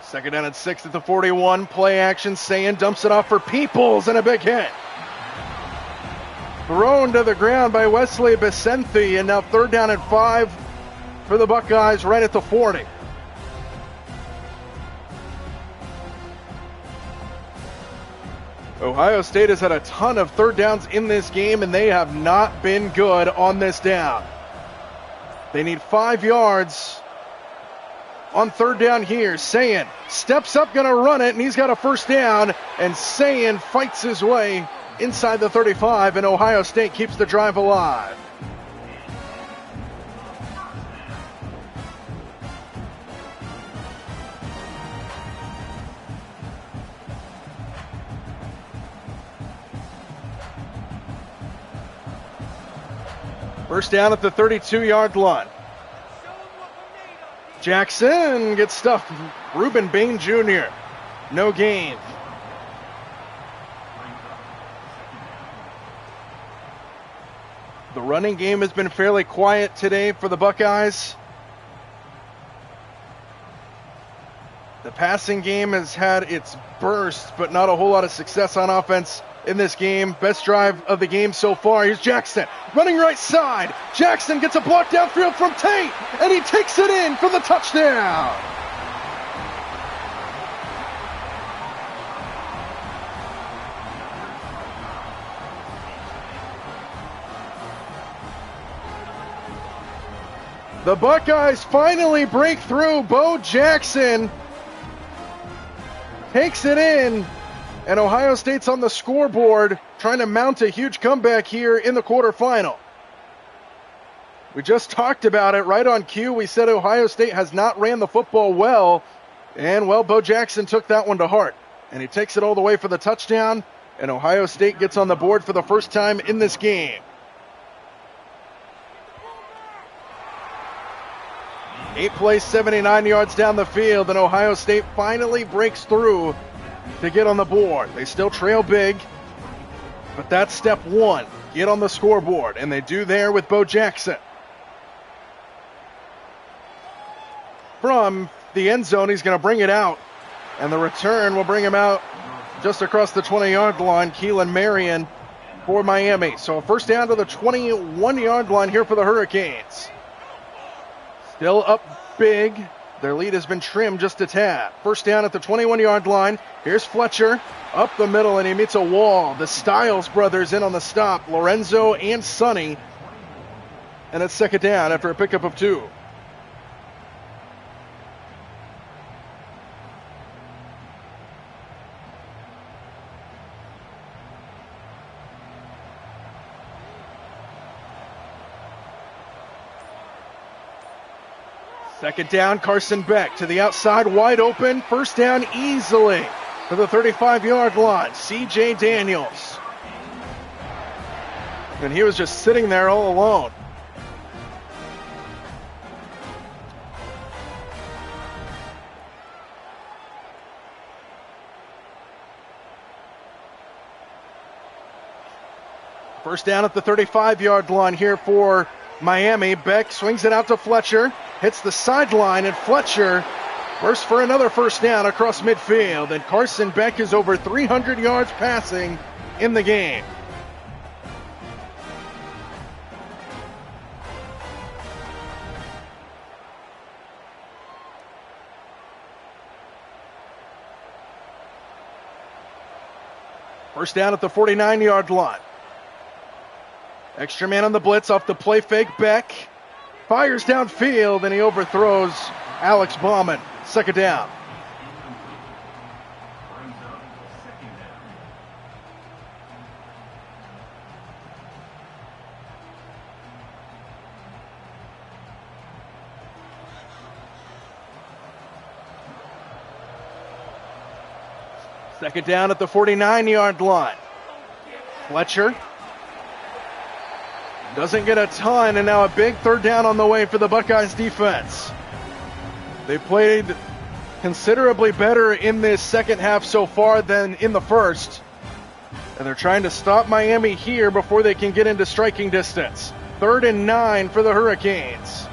Second down and 6 at the 41. Play action. Sayin dumps it off for Peoples, and a big hit. Thrown to the ground by Wesley Besenthi, and now 3rd down and 5 for the Buckeyes right at the 40. Ohio State has had a ton of 3rd downs in this game, and they have not been good on this down. They need 5 yards on 3rd down here. Sayin steps up, going to run it, and he's got a first down, and Sayin fights his way inside the 35, and Ohio State keeps the drive alive. First down at the 32-yard line. Jackson gets stuffed. Reuben Bain Jr. No gain. The running game has been fairly quiet today for the Buckeyes. The passing game has had its bursts, but not a whole lot of success on offense in this game. Best drive of the game so far. Here's Jackson running right side. Jackson gets a block downfield from Tate, and he takes it in for the touchdown. The Buckeyes finally break through. Bo Jackson takes it in, and Ohio State's on the scoreboard trying to mount a huge comeback here in the quarterfinal. We just talked about it right on cue. We said Ohio State has not ran the football well, and well, Bo Jackson took that one to heart, and he takes it all the way for the touchdown, and Ohio State gets on the board for the first time in this game. 8 plays, 79 yards down the field, and Ohio State finally breaks through to get on the board. They still trail big, but that's step one. Get on the scoreboard, and they do there with Bo Jackson. From the end zone, he's going to bring it out, and the return will bring him out just across the 20-yard line. Keelan Marion for Miami. So a first down to the 21-yard line here for the Hurricanes. Still up big. Their lead has been trimmed just a tad. First down at the 21-yard line. Here's Fletcher up the middle, and he meets a wall. The Stiles brothers in on the stop. Lorenzo and Sonny. And it's second down after a pickup of 2. Second down, Carson Beck to the outside, wide open. First down easily to the 35-yard line. C.J. Daniels. And he was just sitting there all alone. First down at the 35-yard line here for Miami. Beck swings it out to Fletcher. Hits the sideline, and Fletcher bursts for another first down across midfield. And Carson Beck is over 300 yards passing in the game. First down at the 49-yard line. Extra man on the blitz off the play fake. Beck fires downfield, and he overthrows Alex Bauman. Second down. Second down at the 49-yard line. Fletcher doesn't get a ton, and now a big third down on the way for the Buckeyes defense. They played considerably better in this second half so far than in the first. And they're trying to stop Miami here before they can get into striking distance. 3rd and 9 for the Hurricanes.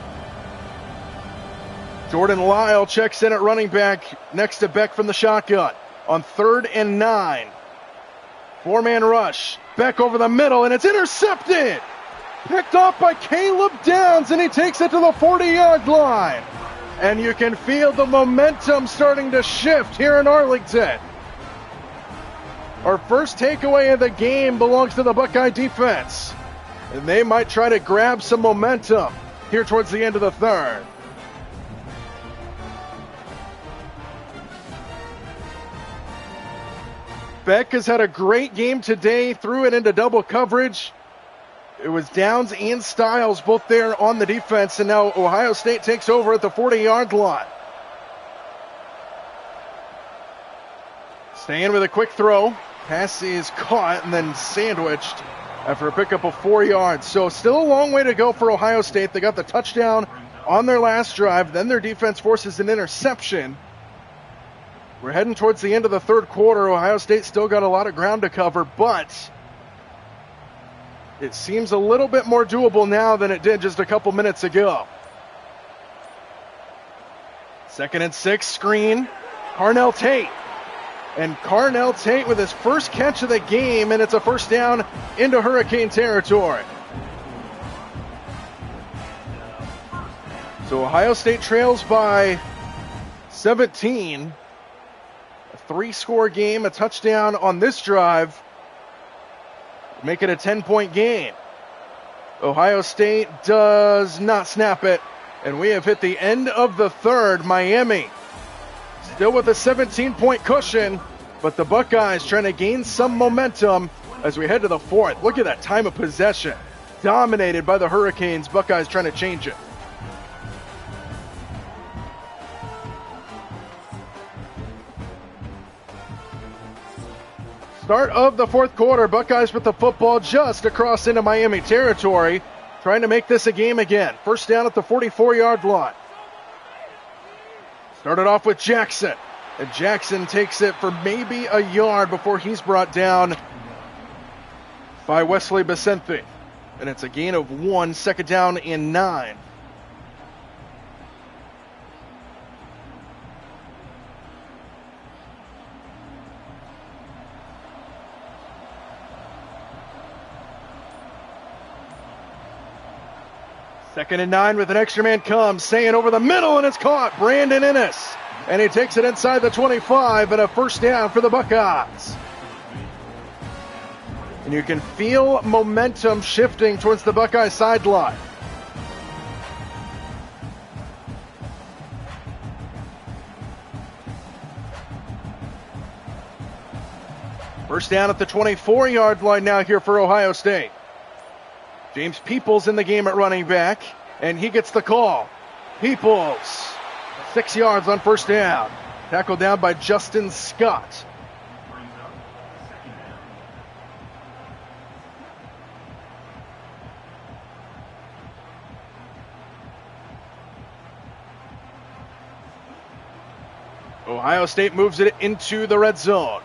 Jordan Lyle checks in at running back next to Beck from the shotgun. On 3rd and 9. 4-man rush. Beck over the middle, and it's intercepted. Picked off by Caleb Downs, and he takes it to the 40-yard line. And you can feel the momentum starting to shift here in Arlington. Our first takeaway of the game belongs to the Buckeye defense. And they might try to grab some momentum here towards the end of the third. Beck has had a great game today, threw it into double coverage. It was Downs and Stiles both there on the defense, and now Ohio State takes over at the 40-yard line. Staying with a quick throw. Pass is caught and then sandwiched after a pickup of 4 yards. So still a long way to go for Ohio State. They got the touchdown on their last drive. Then their defense forces an interception. We're heading towards the end of the third quarter. Ohio State still got a lot of ground to cover, but It seems a little bit more doable now than it did just a couple minutes ago. 2nd and 6, screen. Carnell Tate. And Carnell Tate with his first catch of the game, and it's a first down into Hurricane territory. So Ohio State trails by 17. A 3-score game, a touchdown on this drive. Make it a 10-point game. Ohio State does not snap it. And we have hit the end of the third. Miami still with a 17-point cushion, but the Buckeyes trying to gain some momentum as we head to the fourth. Look at that time of possession. Dominated by the Hurricanes. Buckeyes trying to change it. Start of the fourth quarter. Buckeyes with the football just across into Miami territory, trying to make this a game again. First down at the 44-yard line. Started off with Jackson, and Jackson takes it for maybe a yard before he's brought down by Wesley Becenti. And it's a gain of 1, 2nd down and 9. Second and 9 with an extra man comes, saying over the middle, and it's caught. Brandon Ennis. And he takes it inside the 25, and a first down for the Buckeyes. And you can feel momentum shifting towards the Buckeye sideline. First down at the 24-yard line now here for Ohio State. James Peoples in the game at running back, and he gets the call. Peoples, 6 yards on first down. Tackled down by Justin Scott. Ohio State moves it into the red zone.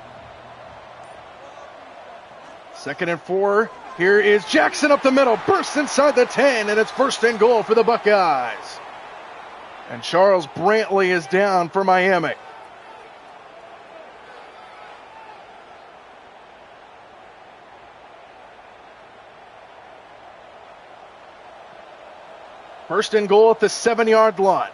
2nd and 4. Here is Jackson up the middle, bursts inside the 10, and it's 1st and goal for the Buckeyes. And Charles Brantley is down for Miami. First and goal at the 7-yard line.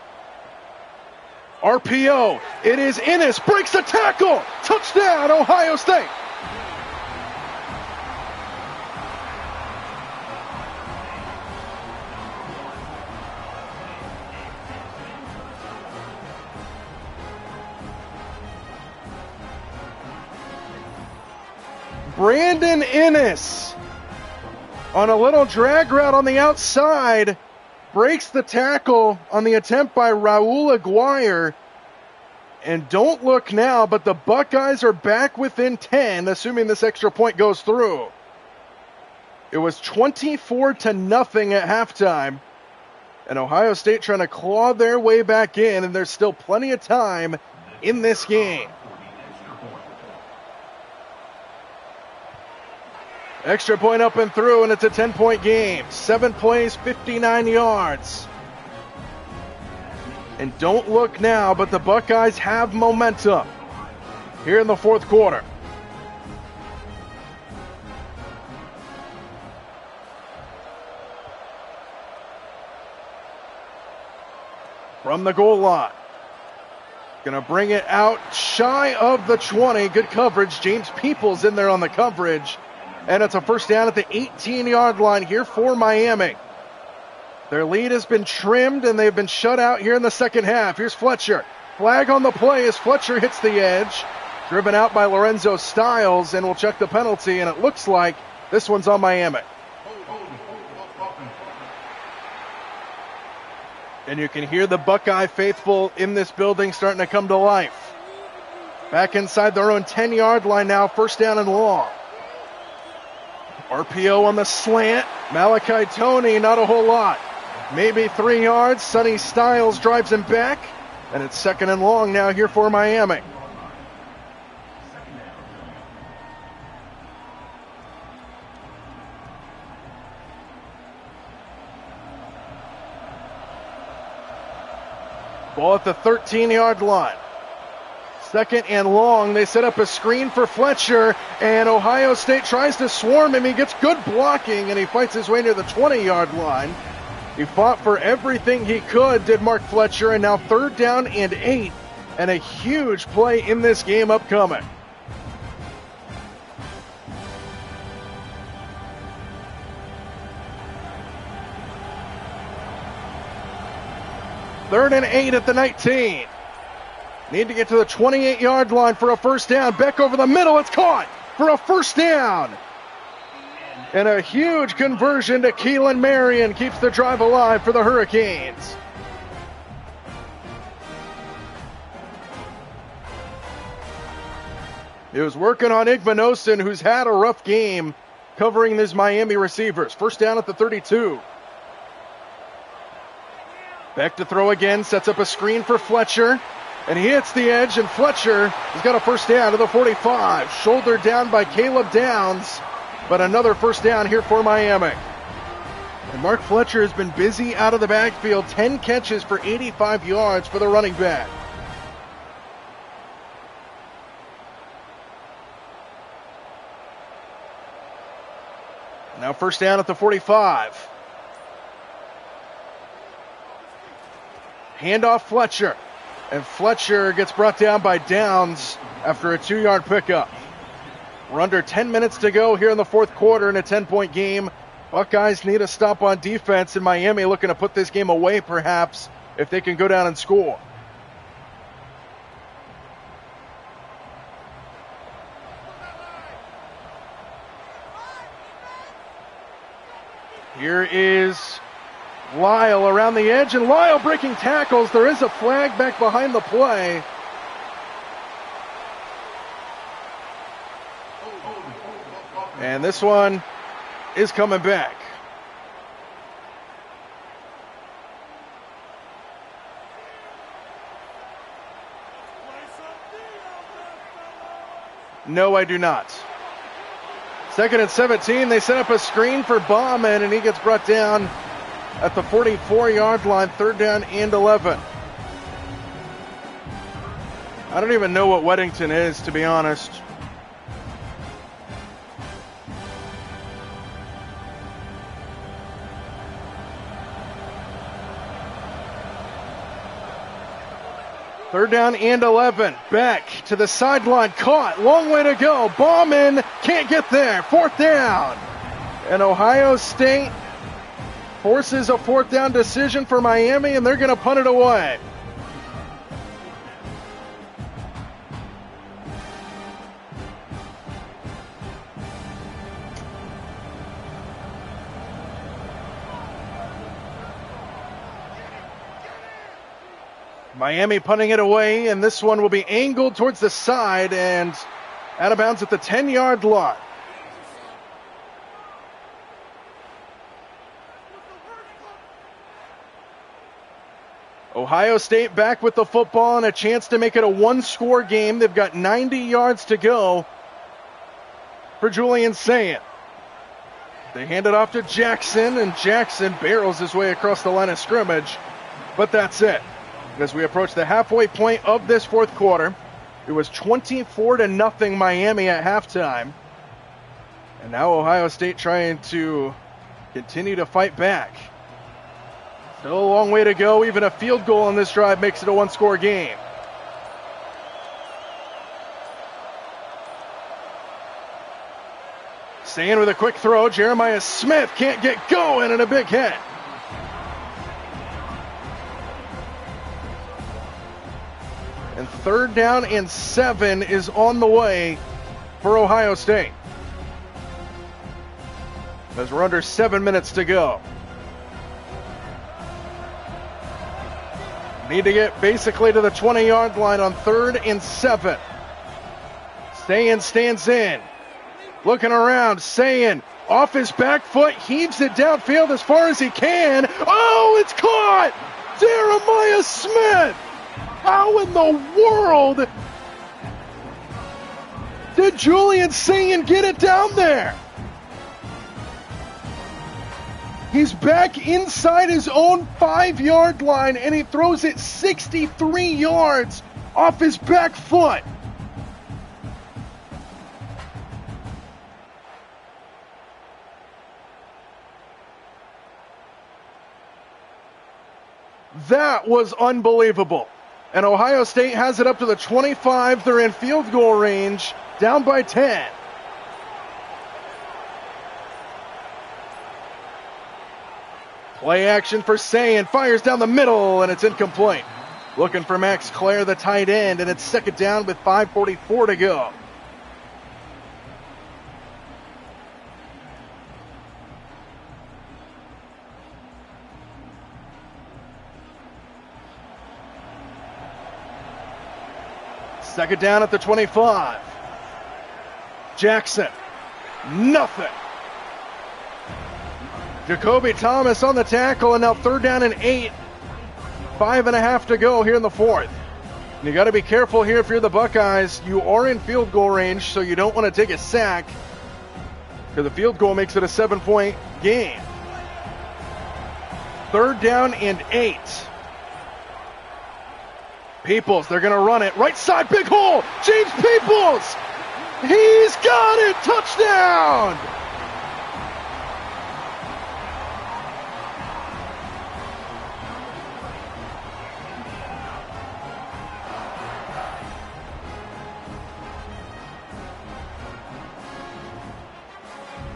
RPO, it is Ennis, breaks the tackle, touchdown Ohio State. Brandon Ennis on a little drag route on the outside breaks the tackle on the attempt by Raul Aguirre. And don't look now, but the Buckeyes are back within 10, assuming this extra point goes through. It was 24-0 at halftime. And Ohio State trying to claw their way back in, and there's still plenty of time in this game. Extra point up and through, and it's a 10-point game. 7 plays, 59 yards. And don't look now, but the Buckeyes have momentum here in the fourth quarter. From the goal line. Gonna bring it out shy of the 20. Good coverage. James Peoples in there on the coverage. And it's a first down at the 18-yard line here for Miami. Their lead has been trimmed, and they've been shut out here in the second half. Here's Fletcher. Flag on the play as Fletcher hits the edge. Driven out by Lorenzo Stiles, and we'll check the penalty, and it looks like this one's on Miami. And you can hear the Buckeye faithful in this building starting to come to life. Back inside their own 10-yard line now, first down and long. RPO on the slant. Malachi Toney, not a whole lot. Maybe 3 yards. Sonny Stiles drives him back. And it's 2nd and long now here for Miami. Ball at the 13-yard line. Second and long. They set up a screen for Fletcher, and Ohio State tries to swarm him. He gets good blocking, and he fights his way near the 20-yard line. He fought for everything he could, did Mark Fletcher, and now 3rd down and 8, and a huge play in this game upcoming. Third and 8 at the 19. Need to get to the 28-yard line for a first down. Beck over the middle. It's caught for a first down. And a huge conversion to Keelan Marion keeps the drive alive for the Hurricanes. He was working on Igmanosin, who's had a rough game covering these Miami receivers. First down at the 32. Beck to throw again, sets up a screen for Fletcher, and he hits the edge, and Fletcher has got a first down to the 45. Shouldered down by Caleb Downs, but another first down here for Miami. And Mark Fletcher has been busy out of the backfield, 10 catches for 85 yards for the running back. Now first down at the 45. Handoff Fletcher, and Fletcher gets brought down by Downs after a 2-yard pickup. We're under 10 minutes to go here in the fourth quarter in a 10-point game. Buckeyes need a stop on defense, and Miami looking to put this game away perhaps if they can go down and score. Here is Lyle around the edge, and Lyle breaking tackles. There is a flag back behind the play. And this one is coming back. No, I do not. Second and 17, they set up a screen for Bauman, and he gets brought down at the 44-yard line, 3rd down and 11. I don't even know what Weddington is, to be honest. Third down and 11. Beck to the sideline, caught. Long way to go. Bauman can't get there. 4th down. And Ohio State forces a 4th down decision for Miami, and they're going to punt it away. Miami punting it away, and this one will be angled towards the side and out of bounds at the 10-yard line. Ohio State back with the football and a chance to make it a 1-score game. They've got 90 yards to go for Julian Sayin. They hand it off to Jackson, and Jackson barrels his way across the line of scrimmage, but that's it. As we approach the halfway point of this fourth quarter, it was 24-0 Miami at halftime. And now Ohio State trying to continue to fight back. Still a long way to go. Even a field goal on this drive makes it a 1-score game. Staying with a quick throw. Jeremiah Smith can't get going, and a big hit. And 3rd down and 7 is on the way for Ohio State, as we're under 7 minutes to go. Need to get basically to the 20-yard line on 3rd and 7. Sayin stands in. Looking around, Sayin off his back foot, heaves it downfield as far as he can. Oh, it's caught! Jeremiah Smith! How in the world did Julian Sayin get it down there? He's back inside his own 5-yard line, and he throws it 63 yards off his back foot. That was unbelievable. And Ohio State has it up to the 25. They're in field goal range, down by 10. Play action for Sayin, fires down the middle, and it's incomplete. Looking for Max Clare, the tight end, and it's second down with 5:44 to go. Second down at the 25. Jackson, nothing. Jacoby Thomas on the tackle, and now third down and 8. 5.5 to go here in the fourth. And you got to be careful here if you're the Buckeyes. You are in field goal range, so you don't want to take a sack, because the field goal makes it a 7-point game. Third down and 8. Peoples, they're going to run it. Right side, big hole. James Peoples. He's got it. Touchdown.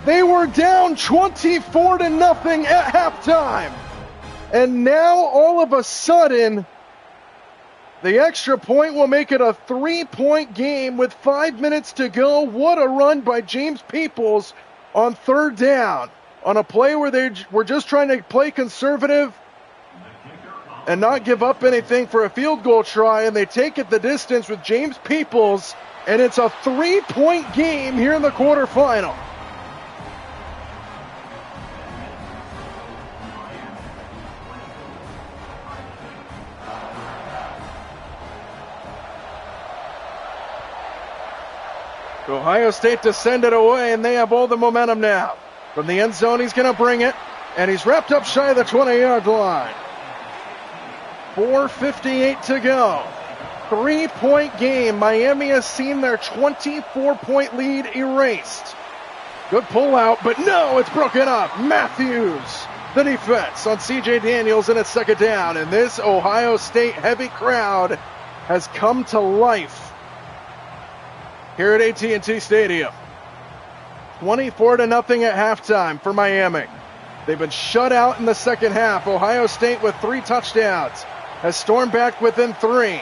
They were down 24-0 at halftime. And now all of a sudden, the extra point will make it a 3-point game with 5 minutes to go. What a run by James Peoples on third down. On a play where they were just trying to play conservative and not give up anything for a field goal try. And they take it the distance with James Peoples. And it's a 3-point game here in the quarterfinal. Ohio State to send it away, and they have all the momentum now. From the end zone, he's going to bring it, and he's wrapped up shy of the 20-yard line. 4:58 to go. 3-point game. Miami has seen their 24-point lead erased. Good pullout, but no, it's broken up. Matthews, the defense on C.J. Daniels, and it's second down. And this Ohio State heavy crowd has come to life here at AT&T Stadium. 24-0 at halftime for Miami. They've been shut out in the second half. Ohio State with 3 touchdowns has stormed back within 3.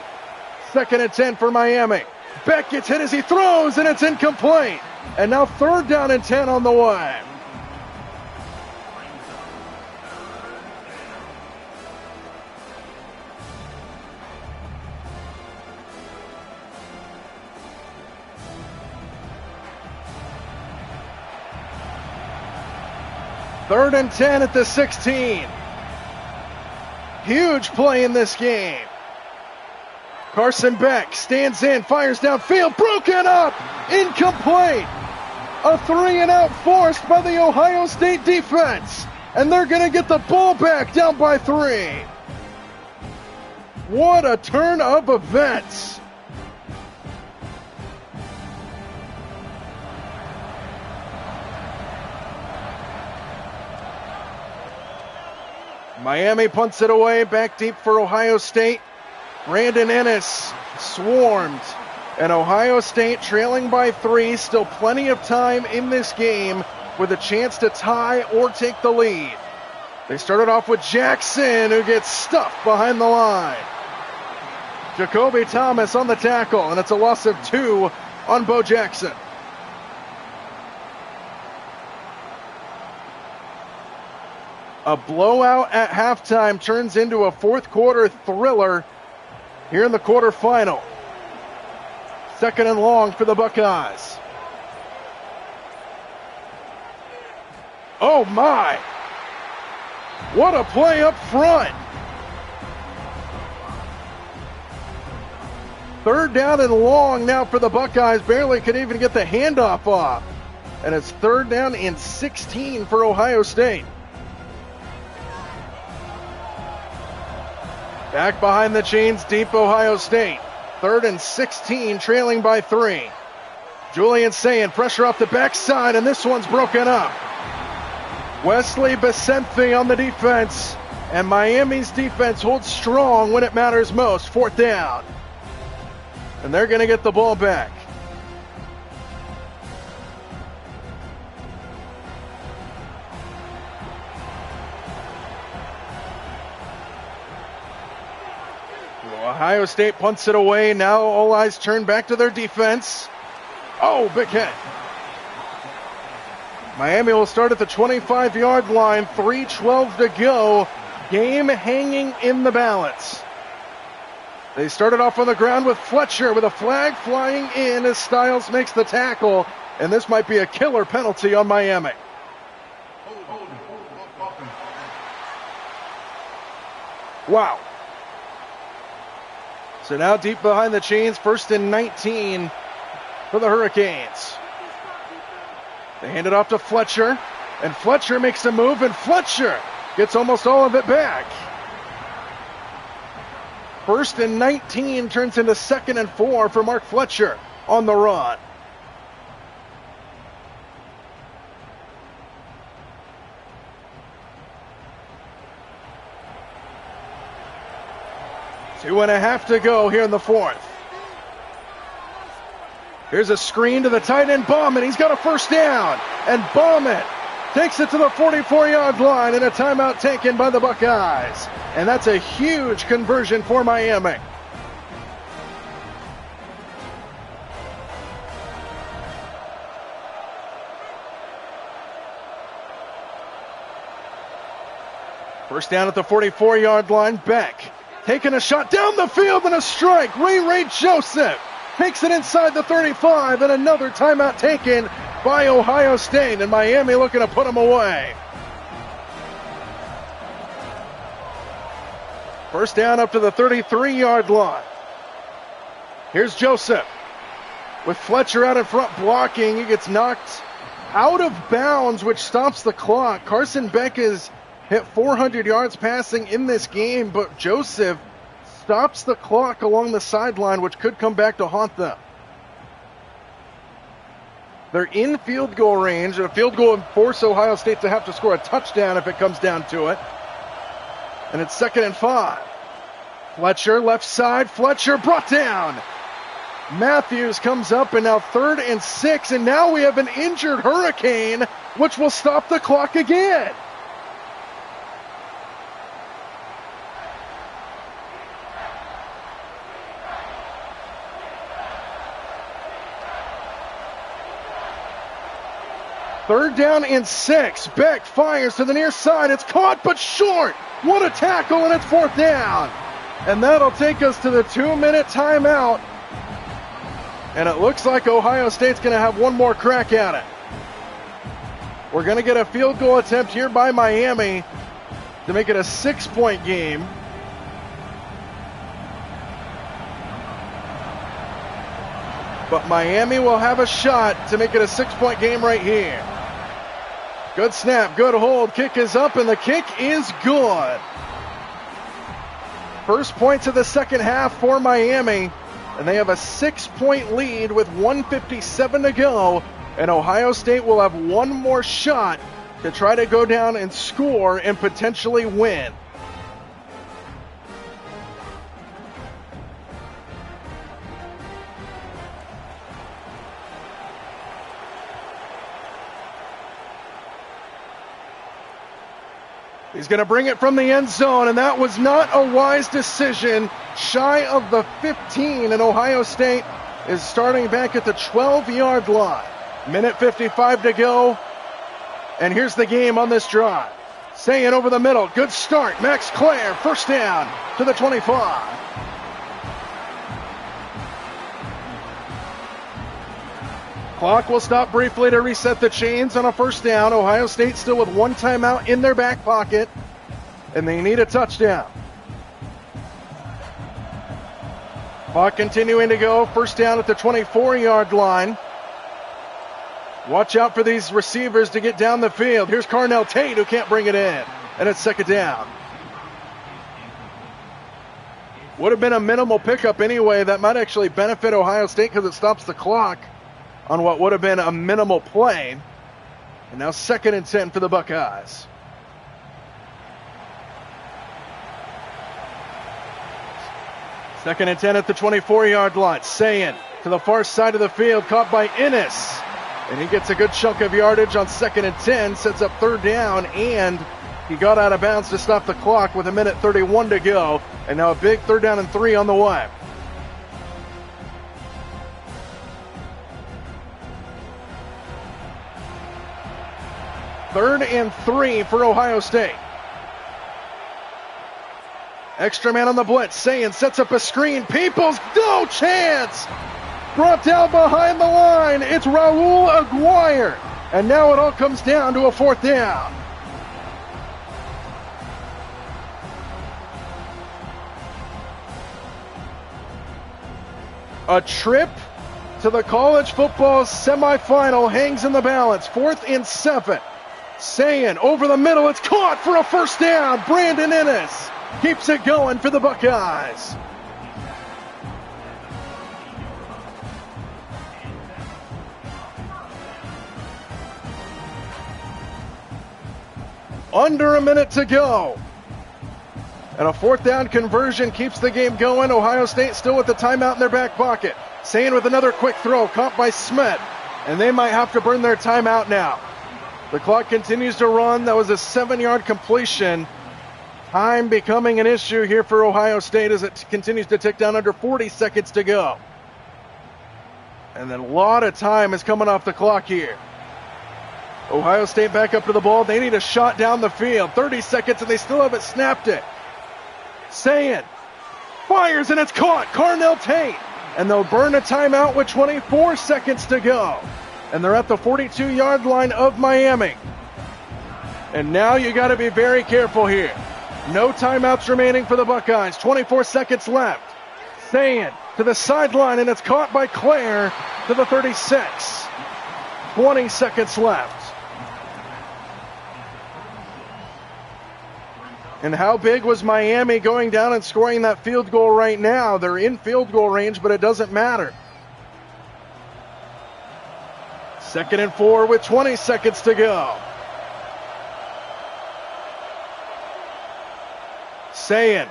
Second and 10 for Miami. Beck gets hit as he throws, and it's incomplete. And now third down and 10 on the way. Third and 10 at the 16. Huge play in this game. Carson Beck stands in, fires downfield, broken up, incomplete. A 3-and-out forced by the Ohio State defense. And they're going to get the ball back down by 3. What a turn of events. Miami punts it away, back deep for Ohio State. Brandon Ennis swarmed. And Ohio State trailing by 3. Still plenty of time in this game with a chance to tie or take the lead. They started off with Jackson, who gets stuffed behind the line. Jacoby Thomas on the tackle, and it's a loss of 2 on Bo Jackson. A blowout at halftime turns into a fourth quarter thriller here in the quarterfinal. Second and long for the Buckeyes. Oh my! What a play up front! Third down and long now for the Buckeyes. Barely could even get the handoff off. And it's third down and 16 for Ohio State. Back behind the chains, deep Ohio State. 3rd and 16, trailing by 3. Julian saying pressure off the backside, and this one's broken up. Wesley Besenthi on the defense, and Miami's defense holds strong when it matters most. 4th down. And they're going to get the ball back. Ohio State punts it away. Now all eyes turn back to their defense. Oh, big hit. Miami will start at the 25-yard line. 3:12 to go. Game hanging in the balance. They started off on the ground with Fletcher with a flag flying in as Styles makes the tackle. And this might be a killer penalty on Miami. Wow. So now deep behind the chains, 1st and 19 for the Hurricanes. They hand it off to Fletcher, and Fletcher makes a move, and Fletcher gets almost all of it back. 1st and 19 turns into 2nd and 4 for Mark Fletcher on the run. Two and a half to go here in the 4th. Here's a screen to the tight end, Bauman. He's got a 1st down. And Bauman takes it to the 44-yard line, and a timeout taken by the Buckeyes. And that's a huge conversion for Miami. First down at the 44-yard line. Beck taking a shot down the field and a strike. Ray Joseph takes it inside the 35, and another timeout taken by Ohio State, and Miami looking to put him away. First down up to the 33-yard line. Here's Joseph with Fletcher out in front blocking. He gets knocked out of bounds, which stops the clock. Carson Beck is hit 400 yards passing in this game, but Joseph stops the clock along the sideline, which could come back to haunt them. They're in field goal range. A field goal would force Ohio State to have to score a touchdown if it comes down to it. And it's 2nd and 5. Fletcher, left side. Fletcher brought down. Matthews comes up, and now 3rd and 6. And now we have an injured Hurricane, which will stop the clock again. Third down and 6. Beck fires to the near side. It's caught but short. What a tackle, and it's 4th down. And that'll take us to the 2-minute timeout. And it looks like Ohio State's going to have one more crack at it. We're going to get a field goal attempt here by Miami to make it a 6-point game. But Miami will have a shot to make it a 6-point game right here. Good snap, good hold, kick is up, and the kick is good. First points of the second half for Miami, and they have a 6-point lead with 1:57 to go, and Ohio State will have one more shot to try to go down and score and potentially win. He's going to bring it from the end zone, and that was not a wise decision. Shy of the 15, and Ohio State is starting back at the 12-yard line. Minute 55 to go, and here's the game on this drive. Saying over the middle, good start. Max Clare, 1st down to the 25. Clock will stop briefly to reset the chains on a 1st down. Ohio State still with one timeout in their back pocket, and they need a touchdown. Clock continuing to go. 1st down at the 24-yard line. Watch out for these receivers to get down the field. Here's Carnell Tate, who can't bring it in, and it's 2nd down. Would have been a minimal pickup anyway. That might actually benefit Ohio State because it stops the clock on what would have been a minimal play. And now 2nd and 10 for the Buckeyes. Second and 10 at the 24-yard line. Sayin to the far side of the field, caught by Ennis. And he gets a good chunk of yardage on 2nd and 10, sets up 3rd down, and he got out of bounds to stop the clock with 1:31 to go. And now a big 3rd down and 3 on the way. Third and 3 for Ohio State. Extra man on the blitz. Sayin sets up a screen. Peoples, no chance! Brought down behind the line. It's Raul Aguirre. And now it all comes down to a 4th down. A trip to the college football semifinal hangs in the balance. 4th and 7. Sayin over the middle. It's caught for a 1st down. Brandon Ennis keeps it going for the Buckeyes. Under a minute to go. And a 4th down conversion keeps the game going. Ohio State still with the timeout in their back pocket. Sayin with another quick throw, caught by Smith. And they might have to burn their timeout now. The clock continues to run. That was a 7-yard completion. Time becoming an issue here for Ohio State as it continues to tick down, under 40 seconds to go. And then a lot of time is coming off the clock here. Ohio State back up to the ball. They need a shot down the field. 30 seconds and they still haven't snapped it. Sayin fires and it's caught. Carnell Tate. And they'll burn a timeout with 24 seconds to go. And they're at the 42-yard line of Miami. And now you got to be very careful here. No timeouts remaining for the Buckeyes. 24 seconds left. Sayin to the sideline, and it's caught by Claire to the 36. 20 seconds left. And how big was Miami going down and scoring that field goal right now? They're in field goal range, but it doesn't matter. 2nd and 4 with 20 seconds to go. Sayin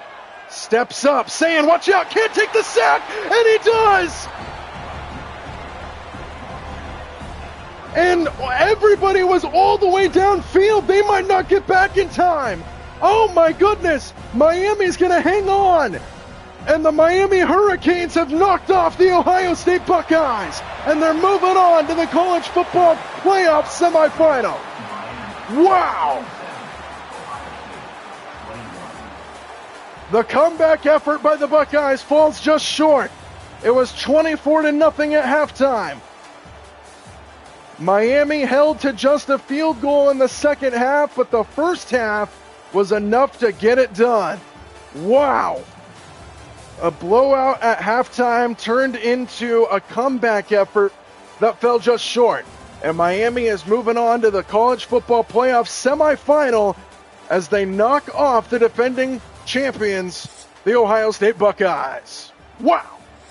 steps up. Sayin, watch out, can't take the sack, and he does! And everybody was all the way downfield. They might not get back in time. Oh my goodness, Miami's going to hang on. And the Miami Hurricanes have knocked off the Ohio State Buckeyes. And they're moving on to the college football playoff semifinal. Wow! The comeback effort by the Buckeyes falls just short. It was 24-0 at halftime. Miami held to just a field goal in the second half, but the first half was enough to get it done. Wow. A blowout at halftime turned into a comeback effort that fell just short. And Miami is moving on to the college football playoff semifinal as they knock off the defending champions, the Ohio State Buckeyes. Wow.